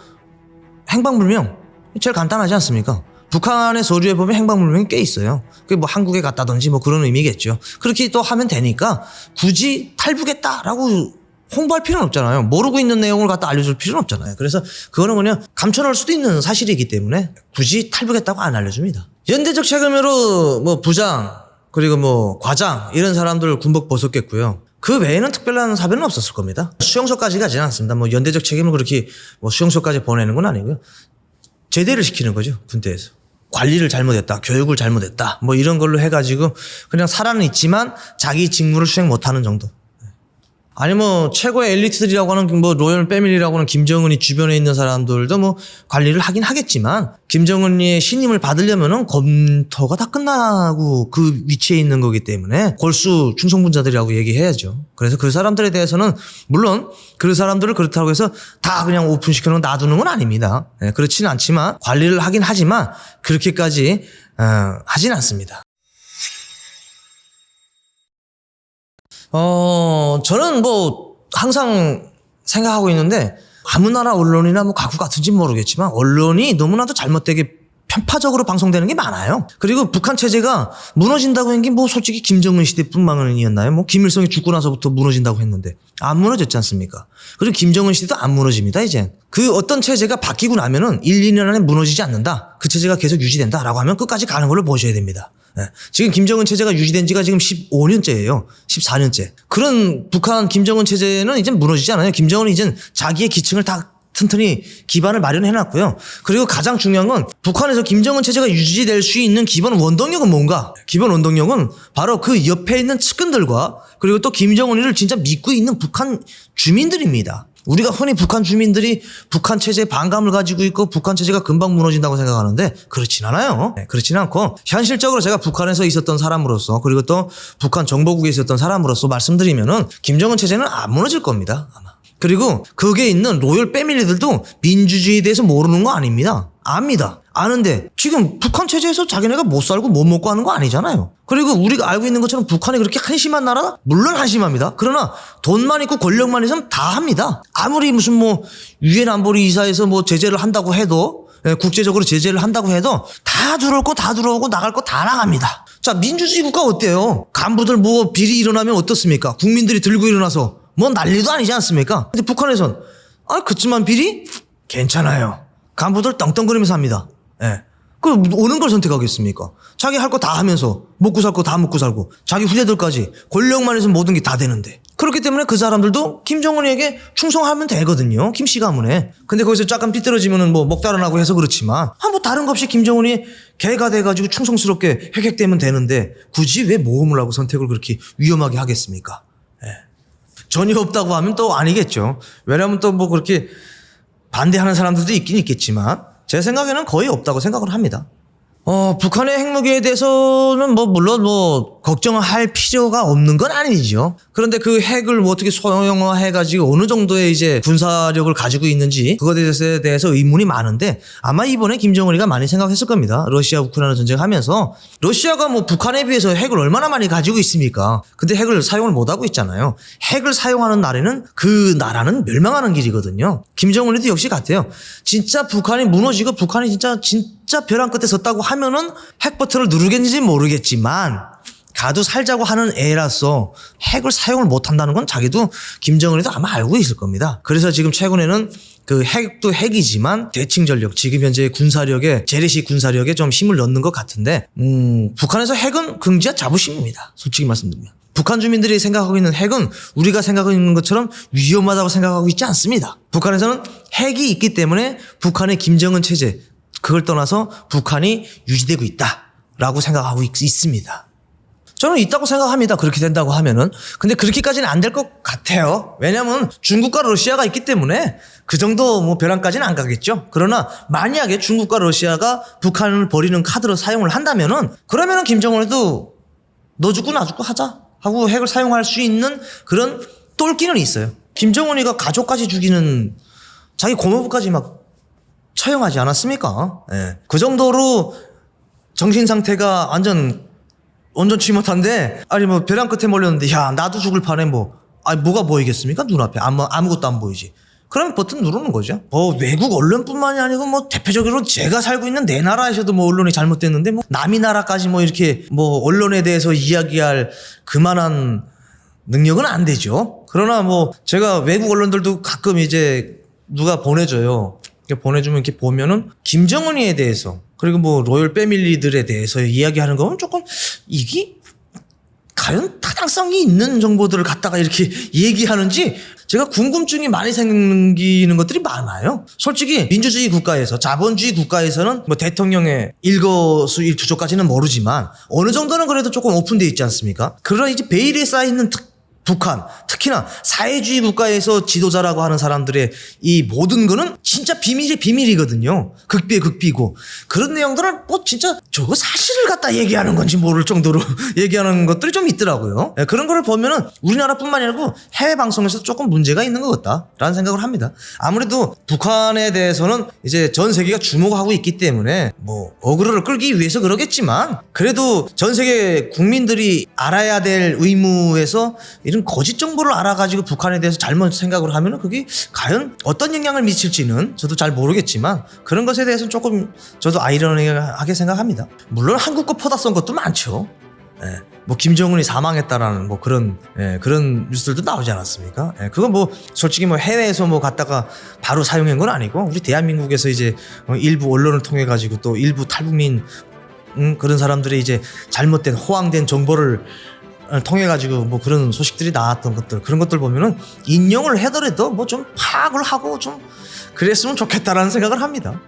행방불명 제일 간단하지 않습니까? 북한의 서류에 보면 행방불명이 꽤 있어요. 그게 뭐 한국에 갔다든지 뭐 그런 의미겠죠. 그렇게 또 하면 되니까 굳이 탈북했다라고 홍보할 필요는 없잖아요. 모르고 있는 내용을 갖다 알려줄 필요는 없잖아요. 그래서 그거는 그냥 감춰놓을 수도 있는 사실이기 때문에 굳이 탈북했다고 안 알려줍니다. 연대적 책임으로 뭐 부장 그리고 뭐 과장 이런 사람들 군복 벗었겠고요. 그 외에는 특별한 사변은 없었을 겁니다. 수용소까지 가지는 않습니다. 뭐 연대적 책임을 그렇게 뭐 수용소까지 보내는 건 아니고요. 제대를 시키는 거죠. 군대에서. 관리를 잘못했다, 교육을 잘못했다, 뭐 이런 걸로 해가지고 그냥 살아는 있지만 자기 직무를 수행 못하는 정도. 아니 뭐 최고의 엘리트들이라고 하는 뭐 로열 패밀리라고 하는 김정은이 주변에 있는 사람들도 뭐 관리를 하긴 하겠지만 김정은이의 신임을 받으려면은 검토가 다 끝나고 그 위치에 있는 거기 때문에 골수 충성분자들이라고 얘기해야죠. 그래서 그 사람들에 대해서는 물론 그 사람들을 그렇다고 해서 다 그냥 오픈시켜놓고 놔두는 건 아닙니다. 네, 그렇지는 않지만 관리를 하긴 하지만 그렇게까지 하진 않습니다. 저는 뭐 항상 생각하고 있는데 아무 나라 언론이나 뭐 각국 같은지 모르겠지만 언론이 너무나도 잘못되게 편파적으로 방송되는 게 많아요. 그리고 북한 체제가 무너진다고 한 게 뭐 솔직히 김정은 시대뿐만이었나요? 뭐 김일성이 죽고 나서부터 무너진다고 했는데 안 무너졌지 않습니까? 그리고 김정은 시대도 안 무너집니다, 이제. 그 어떤 체제가 바뀌고 나면은 1, 2년 안에 무너지지 않는다. 그 체제가 계속 유지된다라고 하면 끝까지 가는 걸로 보셔야 됩니다. 네. 지금 김정은 체제가 유지된 지가 지금 15년째예요. 14년째. 그런 북한 김정은 체제는 이제 무너지지 않아요. 김정은은 이제 자기의 기층을 다 튼튼히 기반을 마련해놨고요. 그리고 가장 중요한 건 북한에서 김정은 체제가 유지될 수 있는 기본 원동력은 뭔가? 기본 원동력은 바로 그 옆에 있는 측근들과 그리고 또 김정은이를 진짜 믿고 있는 북한 주민들입니다. 우리가 흔히 북한 주민들이 북한 체제에 반감을 가지고 있고 북한 체제가 금방 무너진다고 생각하는데 그렇진 않아요. 네, 그렇진 않고 현실적으로 제가 북한에서 있었던 사람으로서 그리고 또 북한 정보국에 있었던 사람으로서 말씀드리면은 김정은 체제는 안 무너질 겁니다. 아마. 그리고 거기에 있는 로열 패밀리들도 민주주의에 대해서 모르는 거 아닙니다. 압니다. 아는데 지금 북한 체제에서 자기네가 못 살고 못 먹고 하는 거 아니잖아요. 그리고 우리가 알고 있는 것처럼 북한이 그렇게 한심한 나라다? 물론 한심합니다. 그러나 돈만 있고 권력만 있으면 다 합니다. 아무리 무슨 뭐 유엔 안보리 이사에서 뭐 제재를 한다고 해도 국제적으로 제재를 한다고 해도 다 들어올 거 다 들어오고 나갈 거 다 나갑니다. 자, 민주주의 국가 어때요? 간부들 뭐 비리 일어나면 어떻습니까? 국민들이 들고 일어나서 뭐 난리도 아니지 않습니까? 근데 북한에선 그치만 비리? 괜찮아요. 간부들 떵떵거리면서 합니다. 예. 그럼 어느 걸 선택하겠습니까? 자기 할 거 다 하면서 먹고 살 거 다 먹고 살고 자기 후대들까지 권력만 있으면 모든 게 다 되는데 그렇기 때문에 그 사람들도 김정은에게 충성하면 되거든요. 김씨 가문에. 근데 거기서 약간 삐뚤어지면은 뭐 먹다른하고 해서 그렇지만 뭐 다른 거 없이 김정은이 개가 돼가지고 충성스럽게 획획되면 되는데 굳이 왜 모험을 하고 선택을 그렇게 위험하게 하겠습니까? 예. 전혀 없다고 하면 또 아니겠죠. 왜냐하면 또 뭐 그렇게 반대하는 사람들도 있긴 있겠지만 제 생각에는 거의 없다고 생각을 합니다. 북한의 핵무기에 대해서는 뭐 물론 뭐 걱정할 필요가 없는 건 아니죠. 그런데 그 핵을 뭐 어떻게 소형화해가지고 어느 정도의 이제 군사력을 가지고 있는지 그것에 대해서 의문이 많은데 아마 이번에 김정은이가 많이 생각했을 겁니다. 러시아 우크라이나 전쟁하면서 러시아가 뭐 북한에 비해서 핵을 얼마나 많이 가지고 있습니까? 근데 핵을 사용을 못하고 있잖아요. 핵을 사용하는 날에는 그 나라는 멸망하는 길이거든요. 김정은이도 역시 같아요. 진짜 북한이 무너지고 북한이 진짜 벼랑 끝에 섰다고 하면은 핵 버튼을 누르겠는지 모르겠지만 가도 살자고 하는 애라서 핵을 사용을 못한다는 건 자기도 김정은이도 아마 알고 있을 겁니다. 그래서 지금 최근에는 그 핵도 핵이지만 대칭 전력, 지금 현재 군사력에 재래식 군사력에 좀 힘을 넣는 것 같은데 북한에서 핵은 긍지와 자부심입니다. 솔직히 말씀드리면. 북한 주민들이 생각하고 있는 핵은 우리가 생각하고 있는 것처럼 위험하다고 생각하고 있지 않습니다. 북한에서는 핵이 있기 때문에 북한의 김정은 체제 그걸 떠나서 북한이 유지되고 있다라고 생각하고 있습니다. 저는 있다고 생각합니다. 그렇게 된다고 하면은. 근데 그렇게까지는 안 될 것 같아요. 왜냐하면 중국과 러시아가 있기 때문에 그 정도 뭐 벼랑까지는 안 가겠죠. 그러나 만약에 중국과 러시아가 북한을 버리는 카드로 사용을 한다면은 그러면은 김정은도 너 죽고 나 죽고 하자 하고 핵을 사용할 수 있는 그런 똘끼는 있어요. 김정은이가 가족까지 죽이는 자기 고모부까지 막 처형하지 않았습니까? 예. 그 정도로 정신 상태가 완전 완전 치мот한데 아니 뭐 벼랑 끝에 몰렸는데 야 나도 죽을 판에 뭐 아니 뭐가 보이겠습니까 눈앞에 아무것도 안 보이지. 그럼 버튼 누르는 거죠. 외국 언론뿐만이 아니고 뭐 대표적으로 제가 살고 있는 내 나라에서도 뭐 언론이 잘못됐는데 뭐 남이 나라까지 뭐 이렇게 뭐 언론에 대해서 이야기할 그만한 능력은 안 되죠. 그러나 뭐 제가 외국 언론들도 가끔 이제 누가 보내줘요. 이렇게 보내주면 이렇게 보면은 김정은이에 대해서 그리고 뭐 로열 패밀리들에 대해서 이야기하는 거는 조금 이게 과연 타당성이 있는 정보들을 갖다가 이렇게 얘기하는지 제가 궁금증이 많이 생기는 것들이 많아요. 솔직히 민주주의 국가에서 자본주의 국가에서는 뭐 대통령의 일거수일투족까지는 모르지만 어느 정도는 그래도 조금 오픈되어 있지 않습니까? 그러나 이제 베일에 쌓여있는 북한, 특히나 사회주의 국가에서 지도자라고 하는 사람들의 이 모든 거는 진짜 비밀이 비밀이거든요. 극비의 극비고. 그런 내용들은 뭐 진짜 저거 사실을 갖다 얘기하는 건지 모를 정도로 얘기하는 것들이 좀 있더라고요. 그런 거를 보면은 우리나라뿐만 아니고 해외 방송에서 조금 문제가 있는 것 같다라는 생각을 합니다. 아무래도 북한에 대해서는 이제 전 세계가 주목하고 있기 때문에 뭐 어그로를 끌기 위해서 그러겠지만 그래도 전 세계 국민들이 알아야 될 의무에서 이런 거짓 정보를 알아가지고 북한에 대해서 잘못 생각을 하면은 그게 과연 어떤 영향을 미칠지는 저도 잘 모르겠지만 그런 것에 대해서는 조금 저도 아이러니하게 생각합니다. 물론 한국 거 퍼다 쏜 것도 많죠. 뭐 김정은이 사망했다라는 뭐 그런 뉴스들도 나오지 않았습니까? 그건 뭐 솔직히 뭐 해외에서 뭐 갖다가 바로 사용한 건 아니고 우리 대한민국에서 이제 일부 언론을 통해 가지고 또 일부 탈북민 그런 사람들이 이제 잘못된 호황된 정보를 통해 가지고 뭐 그런 소식들이 나왔던 것들 그런 것들 보면은 인용을 하더라도 뭐 좀 파악을 하고 좀 그랬으면 좋겠다라는 생각을 합니다.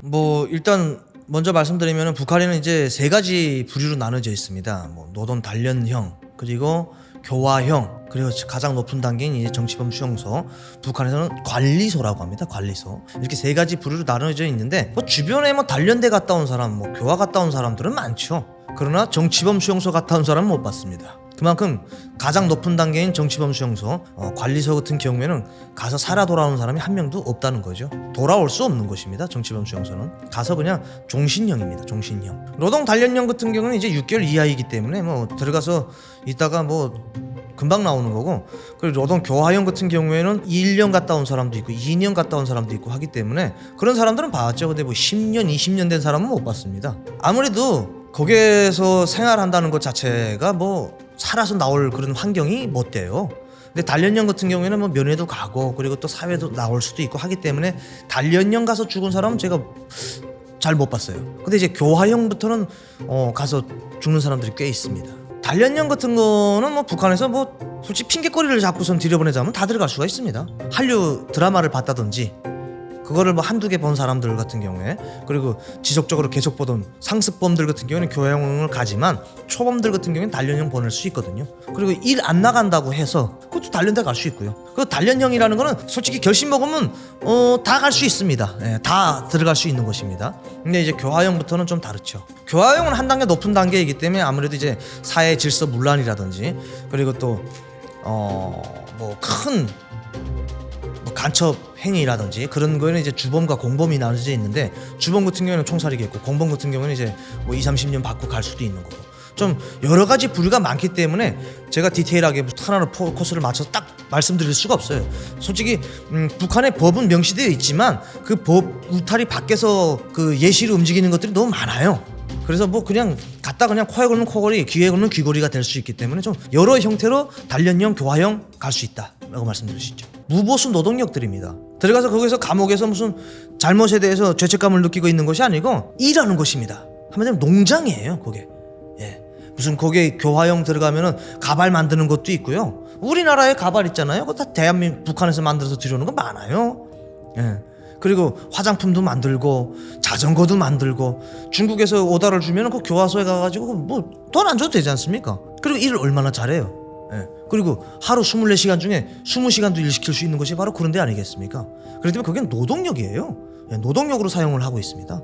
뭐 일단 먼저 말씀드리면은 북한에는 이제 세 가지 부류로 나눠져 있습니다. 뭐 노동 단련형 그리고 교화형 그리고 가장 높은 단계인 이제 정치범 수용소 북한에서는 관리소라고 합니다. 관리소 이렇게 세 가지 부류로 나눠져 있는데 뭐 주변에 뭐 단련대 갔다 온 사람 뭐 교화 갔다 온 사람들은 많죠. 그러나 정치범 수용소 갔다 온 사람은 못 봤습니다. 그만큼 가장 높은 단계인 정치범 수용소 관리소 같은 경우에는 가서 살아 돌아오는 사람이 한 명도 없다는 거죠. 돌아올 수 없는 곳입니다. 정치범 수용소는 가서 그냥 종신형입니다. 종신형. 노동 단련형 같은 경우는 이제 6개월 이하이기 때문에 뭐 들어가서 있다가 뭐 금방 나오는 거고 그리고 노동 교화형 같은 경우에는 1년 갔다 온 사람도 있고 2년 갔다 온 사람도 있고 하기 때문에 그런 사람들은 봤죠. 근데 뭐 10년 20년 된 사람은 못 봤습니다. 아무래도 거기에서 생활한다는 것 자체가 뭐 살아서 나올 그런 환경이 못 돼요. 근데 단련형 같은 경우에는 뭐 면회도 가고 그리고 또 사회도 나올 수도 있고 하기 때문에 단련형 가서 죽은 사람은 제가 잘 못 봤어요. 근데 이제 교화형부터는 가서 죽는 사람들이 꽤 있습니다. 단련형 같은 거는 뭐 북한에서 뭐 솔직히 핑계거리를 잡고선 들여보내자면 다 들어갈 수가 있습니다. 한류 드라마를 봤다든지 그거를 뭐 한두 개 본 사람들 같은 경우에 그리고 지속적으로 계속 보던 상습범들 같은 경우에는 교화형을 가지만 초범들 같은 경우에는 단련형 보낼 수 있거든요. 그리고 일 안 나간다고 해서 그것도 단련대 갈 수 있고요. 그 단련형이라는 거는 솔직히 결심 먹으면 다 갈 수 있습니다. 다 들어갈 수 있는 것입니다. 근데 이제 교화형부터는 좀 다르죠. 교화형은 한 단계 높은 단계이기 때문에 아무래도 이제 사회 질서 문란이라든지 그리고 또 뭐 큰 간첩 행위라든지 그런 거에는 이제 주범과 공범이 나눠져 있는데 주범 같은 경우에는 총살이겠고 공범 같은 경우는 이제 뭐 20-30년 받고 갈 수도 있는 거고 좀 여러 가지 부류가 많기 때문에 제가 디테일하게 하나로 코스를 맞춰서 딱 말씀드릴 수가 없어요. 솔직히 북한의 법은 명시되어 있지만 그 법 울타리 밖에서 그 예시로 움직이는 것들이 너무 많아요. 그래서 뭐 그냥 갖다 그냥 코에 걸면 코걸이 귀에 걸면 귀걸이가 될 수 있기 때문에 좀 여러 형태로 단련형 교화형 갈 수 있다라고 말씀드릴 수 있죠. 무보수 노동력들입니다. 들어가서 거기서 감옥에서 무슨 잘못에 대해서 죄책감을 느끼고 있는 것이 아니고 일하는 것입니다. 한마디로 농장이에요. 그게 무슨 거기에 교화형 들어가면은 가발 만드는 것도 있고요. 우리나라에 가발 있잖아요. 그거 다 대한민국 북한에서 만들어서 들여오는 거 많아요. 그리고 화장품도 만들고 자전거도 만들고 중국에서 오다를 주면은 그 교화소에 가가지고 뭐 돈 안 줘도 되지 않습니까? 그리고 일을 얼마나 잘해요. 그리고 하루 24시간 중에 20시간도 일 시킬 수 있는 것이 바로 그런 데 아니겠습니까? 그렇기 때문에 그게 노동력이에요. 노동력으로 사용을 하고 있습니다.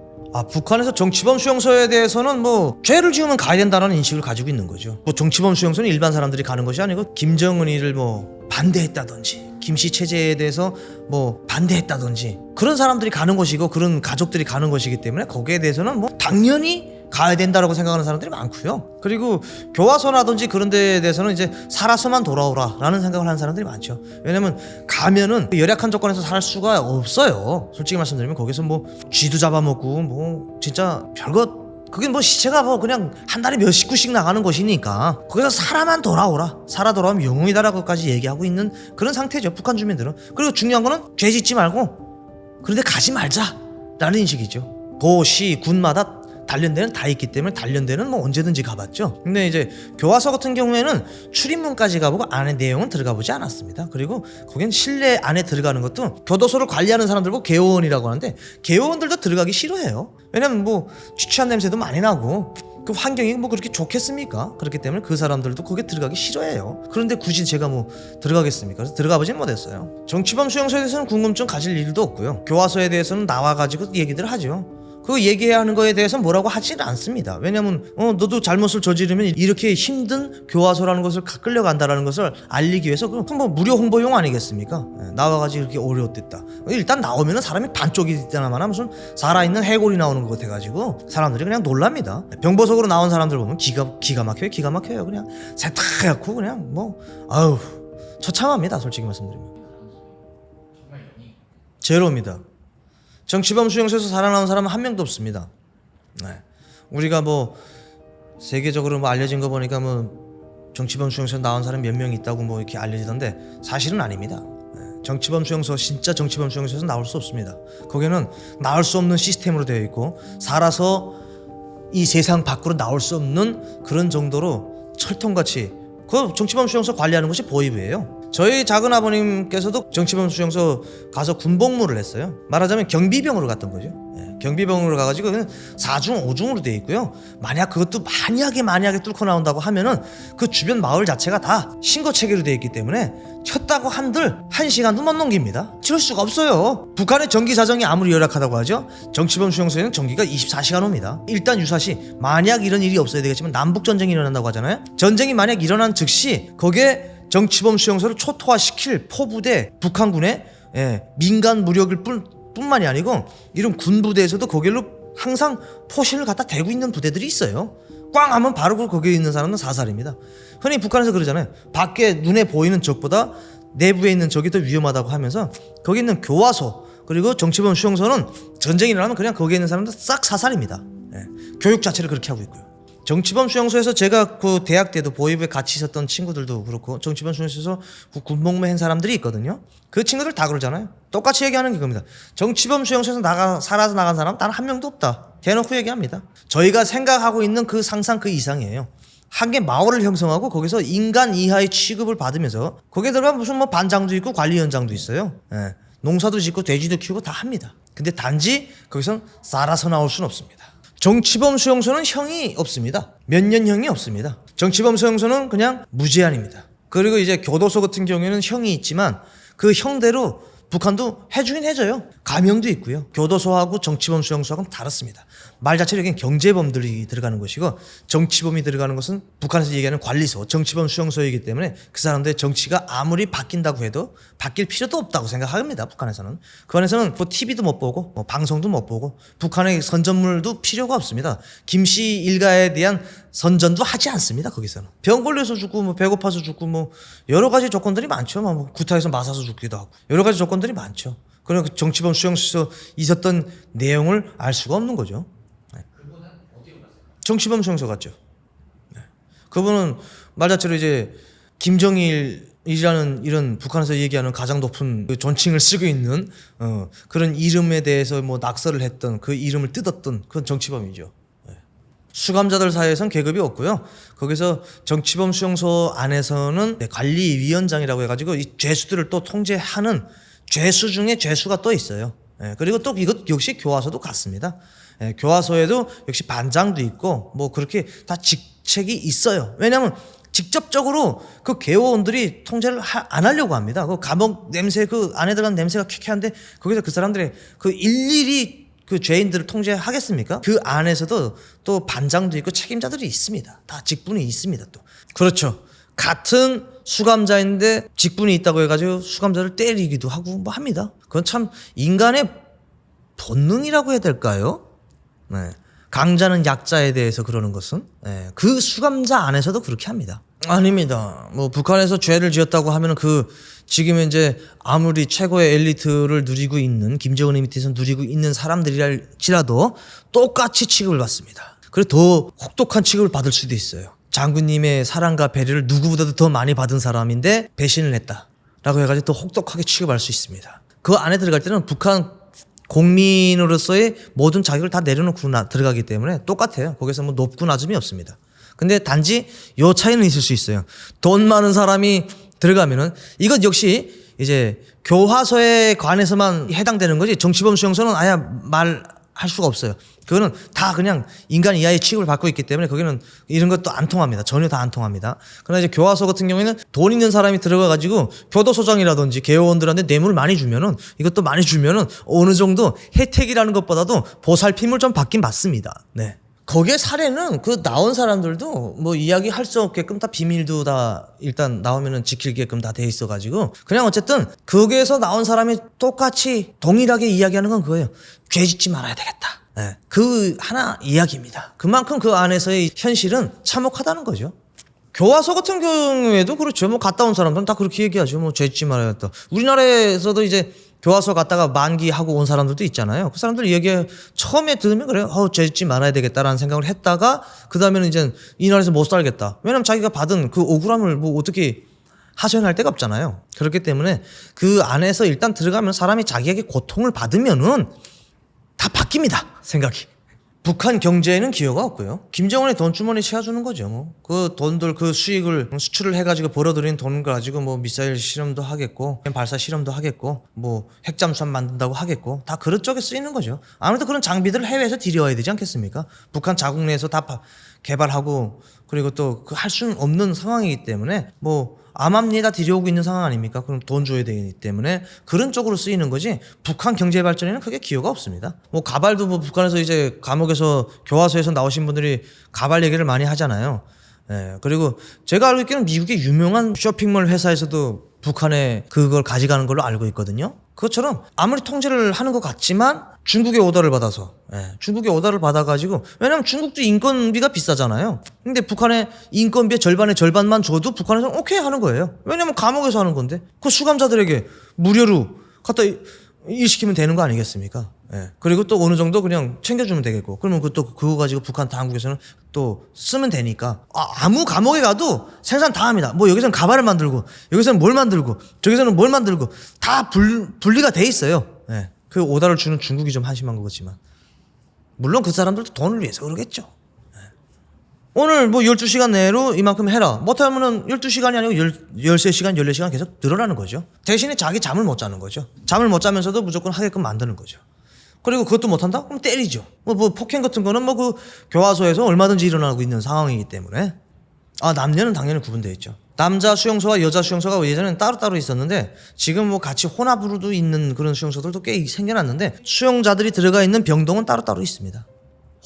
북한에서 정치범 수용소에 대해서는 뭐 죄를 지으면 가야 된다는 인식을 가지고 있는 거죠. 뭐 정치범 수용소는 일반 사람들이 가는 것이 아니고 김정은이를 뭐 반대했다든지 김씨 체제에 대해서 뭐 반대했다든지 그런 사람들이 가는 것이고 그런 가족들이 가는 것이기 때문에 거기에 대해서는 뭐 당연히 가야 된다라고 생각하는 사람들이 많고요. 그리고 교화소라든지 그런 데에 대해서는 이제 살아서만 돌아오라라는 생각을 하는 사람들이 많죠. 왜냐면 가면은 열악한 조건에서 살 수가 없어요. 솔직히 말씀드리면 거기서 뭐 쥐도 잡아먹고 뭐 진짜 별것 그게 뭐 시체가 뭐 그냥 한 달에 몇 식구씩 나가는 것이니까 거기서 살아만 돌아오라 살아 돌아오면 영웅이다라고까지 얘기하고 있는 그런 상태죠. 북한 주민들은. 그리고 중요한 거는 죄 짓지 말고 그런데 가지 말자라는 인식이죠. 도시 군마다 단련대는 다 있기 때문에 단련대는 뭐 언제든지 가봤죠. 근데 이제 교화소 같은 경우에는 출입문까지 가보고 안에 내용은 들어가 보지 않았습니다. 그리고 거긴 실내 안에 들어가는 것도 교도소를 관리하는 사람들 보고 개호원이라고 하는데 개호원들도 들어가기 싫어해요. 왜냐면 뭐 취취한 냄새도 많이 나고 그 환경이 뭐 그렇게 좋겠습니까? 그렇기 때문에 그 사람들도 거기에 들어가기 싫어해요. 그런데 굳이 제가 뭐 들어가겠습니까? 그래서 들어가 보진 못했어요. 정치범 수용소에 대해서는 궁금증 가질 일도 없고요. 교화소에 대해서는 나와가지고 얘기들 하죠. 그 얘기해야 하는 거에 대해서 뭐라고 하지는 않습니다. 왜냐면 너도 잘못을 저지르면 이렇게 힘든 교화소라는 것을 끌려간다라는 것을 알리기 위해서 뭐 무료 홍보용 아니겠습니까? 나와가지고 이렇게 어려웠댔다. 일단 나오면은 사람이 반쪽이 되나마나 무슨 살아있는 해골이 나오는 것 같아가지고 사람들이 그냥 놀랍니다. 병보석으로 나온 사람들 보면 기가 막혀요. 그냥 세탁해갖고 그냥 뭐 아우 처참합니다. 솔직히 말씀드리면 정말 영이 제로입니다. 정치범 수용소에서 살아나온 사람은 한 명도 없습니다. 네. 우리가 뭐 세계적으로 뭐 알려진 거 보니까 뭐 정치범 수용소에 나온 사람 몇 명 있다고 뭐 이렇게 알려지던데 사실은 아닙니다. 네. 정치범 수용소 진짜 정치범 수용소에서 나올 수 없습니다. 거기는 나올 수 없는 시스템으로 되어 있고 살아서 이 세상 밖으로 나올 수 없는 그런 정도로 철통같이 그 정치범 수용소 관리하는 것이 보이부예요. 저희 작은 아버님께서도 정치범 수용소 가서 군복무를 했어요. 말하자면 경비병으로 갔던 거죠. 경비병으로 가가지고 4중 5중으로 돼 있고요. 만약 그것도 만약에 뚫고 나온다고 하면은 그 주변 마을 자체가 다 신고 체계로 돼 있기 때문에 튀었다고 한들 1시간도 못 넘깁니다. 튀을 수가 없어요. 북한의 전기 사정이 아무리 열악하다고 하죠. 정치범 수용소에는 전기가 24시간 옵니다. 일단 유사시 만약 이런 일이 없어야 되겠지만 남북 전쟁이 일어난다고 하잖아요. 전쟁이 만약 일어난 즉시 거기에 정치범 수용소를 초토화시킬 포부대 북한군의 민간 무력일 뿐만이 아니고 이런 군부대에서도 거길로 항상 포신을 갖다 대고 있는 부대들이 있어요. 꽝 하면 바로 거기에 있는 사람은 사살입니다. 흔히 북한에서 그러잖아요. 밖에 눈에 보이는 적보다 내부에 있는 적이 더 위험하다고 하면서 거기 있는 교화소 그리고 정치범 수용소는 전쟁이 일어나면 그냥 거기에 있는 사람들 싹 사살입니다. 교육 자체를 그렇게 하고 있고요. 정치범 수용소에서 제가 그 대학 때도 보위부에 같이 있었던 친구들도 그렇고 정치범 수용소에서 군복무 한 사람들이 있거든요. 그 친구들 다 그러잖아요. 똑같이 얘기하는 게 겁니다. 정치범 수용소에서 살아서 나간 사람 단 한 명도 없다. 대놓고 얘기합니다. 저희가 생각하고 있는 그 상상 그 이상이에요. 한 개 마을을 형성하고 거기서 인간 이하의 취급을 받으면서 거기에 들어가면 무슨 뭐 반장도 있고 관리위원장도 있어요. 농사도 짓고 돼지도 키우고 다 합니다. 근데 단지 거기선 살아서 나올 수는 없습니다. 정치범 수용소는 형이 없습니다. 몇 년형이 없습니다. 정치범 수용소는 그냥 무제한입니다. 그리고 이제 교도소 같은 경우에는 형이 있지만 그 형대로 북한도 해주긴 해줘요. 감형도 있고요. 교도소하고 정치범 수용소하고는 다릅니다. 말 자체로 여기는 경제범들이 들어가는 것이고 정치범이 들어가는 것은 북한에서 얘기하는 관리소, 정치범 수용소이기 때문에 그 사람들의 정치가 아무리 바뀐다고 해도 바뀔 필요도 없다고 생각합니다. 북한에서는. 그 안에서는 뭐 TV도 못 보고 뭐 방송도 못 보고 북한의 선전물도 필요가 없습니다. 김씨 일가에 대한 선전도 하지 않습니다. 거기서는 병 걸려서 죽고 뭐 배고파서 죽고 뭐 여러 가지 조건들이 많죠. 뭐 구타에서 맞아서 죽기도 하고 여러 가지 조건들이 많죠. 그러니까 정치범 수용소에서 있었던 내용을 알 수가 없는 거죠. 그분은 어디로 갔어요? 정치범 수용소 갔죠. 그분은 말 자체로 이제 김정일이라는 이런 북한에서 얘기하는 가장 높은 그 존칭을 쓰고 있는 그런 이름에 대해서 뭐 낙서를 했던 그 이름을 뜯었던 그런 정치범이죠. 수감자들 사이에선 계급이 없고요. 거기서 정치범 수용소 안에서는 관리위원장이라고 해가지고 이 죄수들을 또 통제하는 죄수 중에 죄수가 또 있어요. 그리고 또 이것 역시 교화소도 같습니다. 교화소에도 역시 반장도 있고 뭐 그렇게 다 직책이 있어요. 왜냐하면 직접적으로 그 개호원들이 통제를 안 하려고 합니다. 그 감옥 냄새 그 안에 들어간 냄새가 쾌쾌한데 거기서 그 사람들의 그 일일이 그 죄인들을 통제하겠습니까? 그 안에서도 또 반장도 있고 책임자들이 있습니다. 다 직분이 있습니다. 또 그렇죠. 같은 수감자인데 직분이 있다고 해가지고 수감자를 때리기도 하고 뭐 합니다. 그건 참 인간의 본능이라고 해야 될까요? 네. 강자는 약자에 대해서 그러는 것은 그 수감자 안에서도 그렇게 합니다. 아닙니다. 뭐 북한에서 죄를 지었다고 하면은 그 지금 이제 아무리 최고의 엘리트를 누리고 있는 김정은의 밑에서 누리고 있는 사람들이랄지라도 똑같이 취급을 받습니다. 그리고 더 혹독한 취급을 받을 수도 있어요. 장군님의 사랑과 배려를 누구보다도 더 많이 받은 사람인데 배신을 했다라고 해가지고 더 혹독하게 취급할 수 있습니다. 그 안에 들어갈 때는 북한 공민으로서의 모든 자격을 다 내려놓고 들어가기 때문에 똑같아요. 거기서 뭐 높고 낮음이 없습니다. 근데 단지 요 차이는 있을 수 있어요. 돈 많은 사람이 들어가면은 이것 역시 이제 교화소에 관해서만 해당되는 거지 정치범 수용소는 아예 말할 수가 없어요. 그거는 다 그냥 인간 이하의 취급을 받고 있기 때문에 거기는 이런 것도 안 통합니다. 전혀 다 안 통합니다. 그러나 이제 교화소 같은 경우에는 돈 있는 사람이 들어가가지고 교도소장이라든지 개호원들한테 뇌물을 많이 주면은 이것도 많이 주면은 어느 정도 혜택이라는 것보다도 보살핌을 좀 받긴 받습니다. 네. 거기에 사례는 그 나온 사람들도 뭐 이야기할 수 없게끔 다 비밀도 다 일단 나오면은 지키게끔 다 돼 있어가지고 그냥 어쨌든 거기에서 나온 사람이 똑같이 동일하게 이야기하는 건 그거예요. 죄 짓지 말아야 되겠다. 네. 그 하나 이야기입니다. 그만큼 그 안에서의 현실은 참혹하다는 거죠. 교화소 같은 경우에도 그렇죠. 뭐 갔다 온 사람들은 다 그렇게 얘기하죠. 뭐 죄 짓지 말아야겠다. 우리나라에서도 이제 교화소 갔다가 만기하고 온 사람들도 있잖아요. 그 사람들 얘기 처음에 들으면 그래요. 죄 짓지 말아야 되겠다라는 생각을 했다가 그 다음에는 이제 이 나라에서 못 살겠다. 왜냐면 자기가 받은 그 억울함을 뭐 어떻게 하소연할 데가 없잖아요. 그렇기 때문에 그 안에서 일단 들어가면 사람이 자기에게 고통을 받으면은 다 바뀝니다. 생각이. 북한 경제에는 기여가 없고요. 김정은의 돈주머니 채워주는 거죠. 뭐. 그 돈들 그 수익을 수출을 해가지고 벌어들인 돈을 가지고 뭐 미사일 실험도 하겠고 발사 실험도 하겠고 뭐 핵잠수함 만든다고 하겠고 다 그런 쪽에 쓰이는 거죠. 아무래도 그런 장비들을 해외에서 들여와야 되지 않겠습니까? 북한 자국 내에서 다 개발하고 그리고 또 그 할 수는 없는 상황이기 때문에 뭐 암암리에 다 들여오고 있는 상황 아닙니까? 그럼 돈 줘야 되기 때문에 그런 쪽으로 쓰이는 거지 북한 경제 발전에는 크게 기여가 없습니다. 뭐 가발도 뭐 북한에서 이제 감옥에서 교화소에서 나오신 분들이 가발 얘기를 많이 하잖아요. 예, 그리고 제가 알고 있기는 미국의 유명한 쇼핑몰 회사에서도 북한에 그걸 가져가는 걸로 알고 있거든요. 그것처럼 아무리 통제를 하는 것 같지만 중국의 오더를 받아서 중국의 오더를 받아가지고 왜냐면 중국도 인건비가 비싸잖아요. 근데 북한의 인건비의 절반의 절반만 줘도 북한에서는 오케이 하는 거예요. 왜냐면 감옥에서 하는 건데 그 수감자들에게 무료로 갖다 일 시키면 되는 거 아니겠습니까? 그리고 또 어느 정도 그냥 챙겨주면 되겠고 그러면 그거 가지고 북한 당국에서는 또 쓰면 되니까 아무 감옥에 가도 생산 다 합니다. 뭐 여기서는 가발을 만들고 여기서는 뭘 만들고 저기서는 뭘 만들고 다 분리가 돼 있어요. 그 오다를 주는 중국이 좀 한심한 거겠지만 물론 그 사람들도 돈을 위해서 그러겠죠. 오늘 뭐 12시간 내로 이만큼 해라. 못하면은 12시간이 아니고 13시간, 14시간 계속 늘어나는 거죠. 대신에 자기 잠을 못 자는 거죠. 잠을 못 자면서도 무조건 하게끔 만드는 거죠. 그리고 그것도 못한다? 그럼 때리죠. 뭐 폭행 같은 거는 뭐 그 교화소에서 얼마든지 일어나고 있는 상황이기 때문에 남녀는 당연히 구분되어 있죠. 남자 수용소와 여자 수용소가 예전에는 따로따로 있었는데 지금 뭐 같이 혼합으로도 있는 그런 수용소들도 꽤 생겨났는데 수용자들이 들어가 있는 병동은 따로따로 있습니다.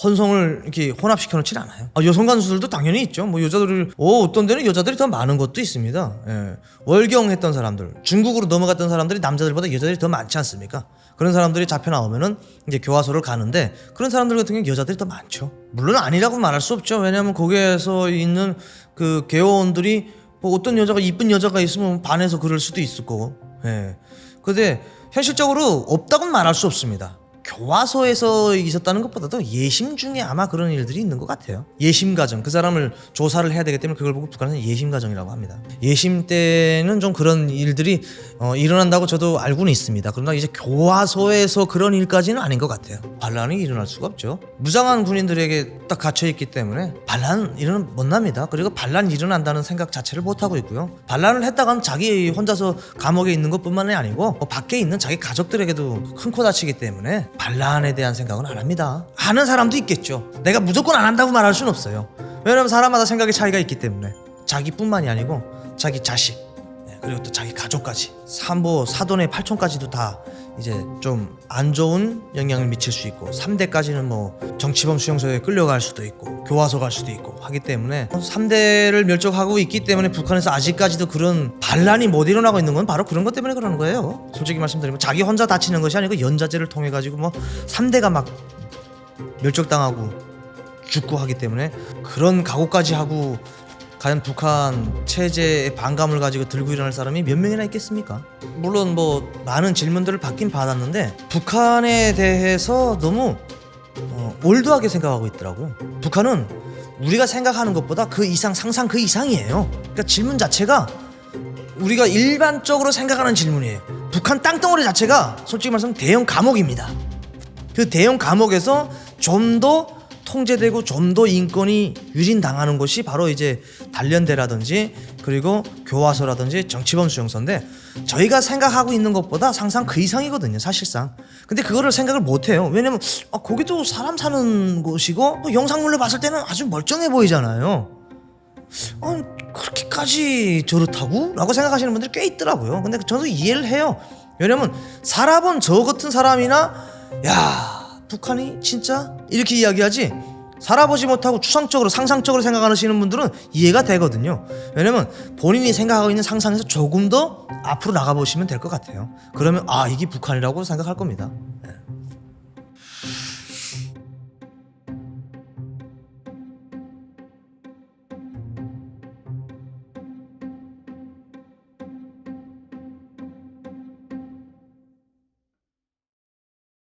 혼성을 이렇게 혼합시켜 놓질 않아요. 여성 간수들도 당연히 있죠. 뭐 여자들이 어떤 데는 여자들이 더 많은 것도 있습니다. 월경 했던 사람들, 중국으로 넘어갔던 사람들이 남자들보다 여자들이 더 많지 않습니까? 그런 사람들이 잡혀 나오면은 이제 교화소를 가는데 그런 사람들 같은 경우는 여자들이 더 많죠. 물론 아니라고 말할 수 없죠. 왜냐하면 거기에서 있는 그 개호원들이 뭐 어떤 여자가 이쁜 여자가 있으면 반해서 그럴 수도 있을 거고. 근데 현실적으로 없다고는 말할 수 없습니다. 교화소에서 있었다는 것보다도 예심 중에 아마 그런 일들이 있는 것 같아요. 예심 과정, 그 사람을 조사를 해야 되기 때문에 그걸 보고 북한은 예심 과정이라고 합니다. 예심 때는 좀 그런 일들이 일어난다고 저도 알고는 있습니다. 그러나 이제 교화소에서 그런 일까지는 아닌 것 같아요. 반란이 일어날 수가 없죠. 무장한 군인들에게 딱 갇혀있기 때문에 반란 일어는 못 납니다. 그리고 반란 일어난다는 생각 자체를 못하고 있고요. 반란을 했다가는 자기 혼자서 감옥에 있는 것뿐만이 아니고 밖에 있는 자기 가족들에게도 큰 코 다치기 때문에 반란에 대한 생각은 안 합니다. 하는 사람도 있겠죠. 내가 무조건 안 한다고 말할 수는 없어요. 왜냐하면 사람마다 생각의 차이가 있기 때문에 자기뿐만이 아니고 자기 자식 그리고 또 자기 가족까지 산모 사돈의 팔촌까지도 다 이제 좀 안 좋은 영향을 미칠 수 있고 3대까지는 뭐 정치범 수용소에 끌려갈 수도 있고 교화소 갈 수도 있고 하기 때문에 3대를 멸종하고 있기 때문에 북한에서 아직까지도 그런 반란이 못 일어나고 있는 건 바로 그런 것 때문에 그러는 거예요. 솔직히 말씀드리면 자기 혼자 다치는 것이 아니고 연자제를 통해 가지고 뭐 3대가 막 멸종당하고 죽고 하기 때문에 그런 각오까지 하고 과연 북한 체제에 반감을 가지고 들고 일어날 사람이 몇 명이나 있겠습니까? 물론 뭐 많은 질문들을 받긴 받았는데 북한에 대해서 너무 올드하게 생각하고 있더라고. 북한은 우리가 생각하는 것보다 그 이상, 상상 그 이상이에요. 그러니까 질문 자체가 우리가 일반적으로 생각하는 질문이에요. 북한 땅덩어리 자체가 솔직히 말하면 대형 감옥입니다. 그 대형 감옥에서 좀 더 통제되고 좀 더 인권이 유린당하는 것이 바로 이제 단련대라든지 그리고 교화소라든지 정치범 수용소인데 저희가 생각하고 있는 것보다 상상 그 이상이거든요, 사실상. 근데 그거를 생각을 못해요. 왜냐면 거기도 사람 사는 곳이고 뭐 영상물로 봤을 때는 아주 멀쩡해 보이잖아요. 그렇게까지 저렇다고? 라고 생각하시는 분들이 꽤 있더라고요. 근데 저도 이해를 해요. 왜냐면 살아본 저 같은 사람이나 야 북한이 진짜 이렇게 이야기하지 살아보지 못하고 추상적으로 상상적으로 생각하시는 분들은 이해가 되거든요. 왜냐면 본인이 생각하고 있는 상상에서 조금 더 앞으로 나가보시면 될 것 같아요. 그러면 이게 북한이라고 생각할 겁니다.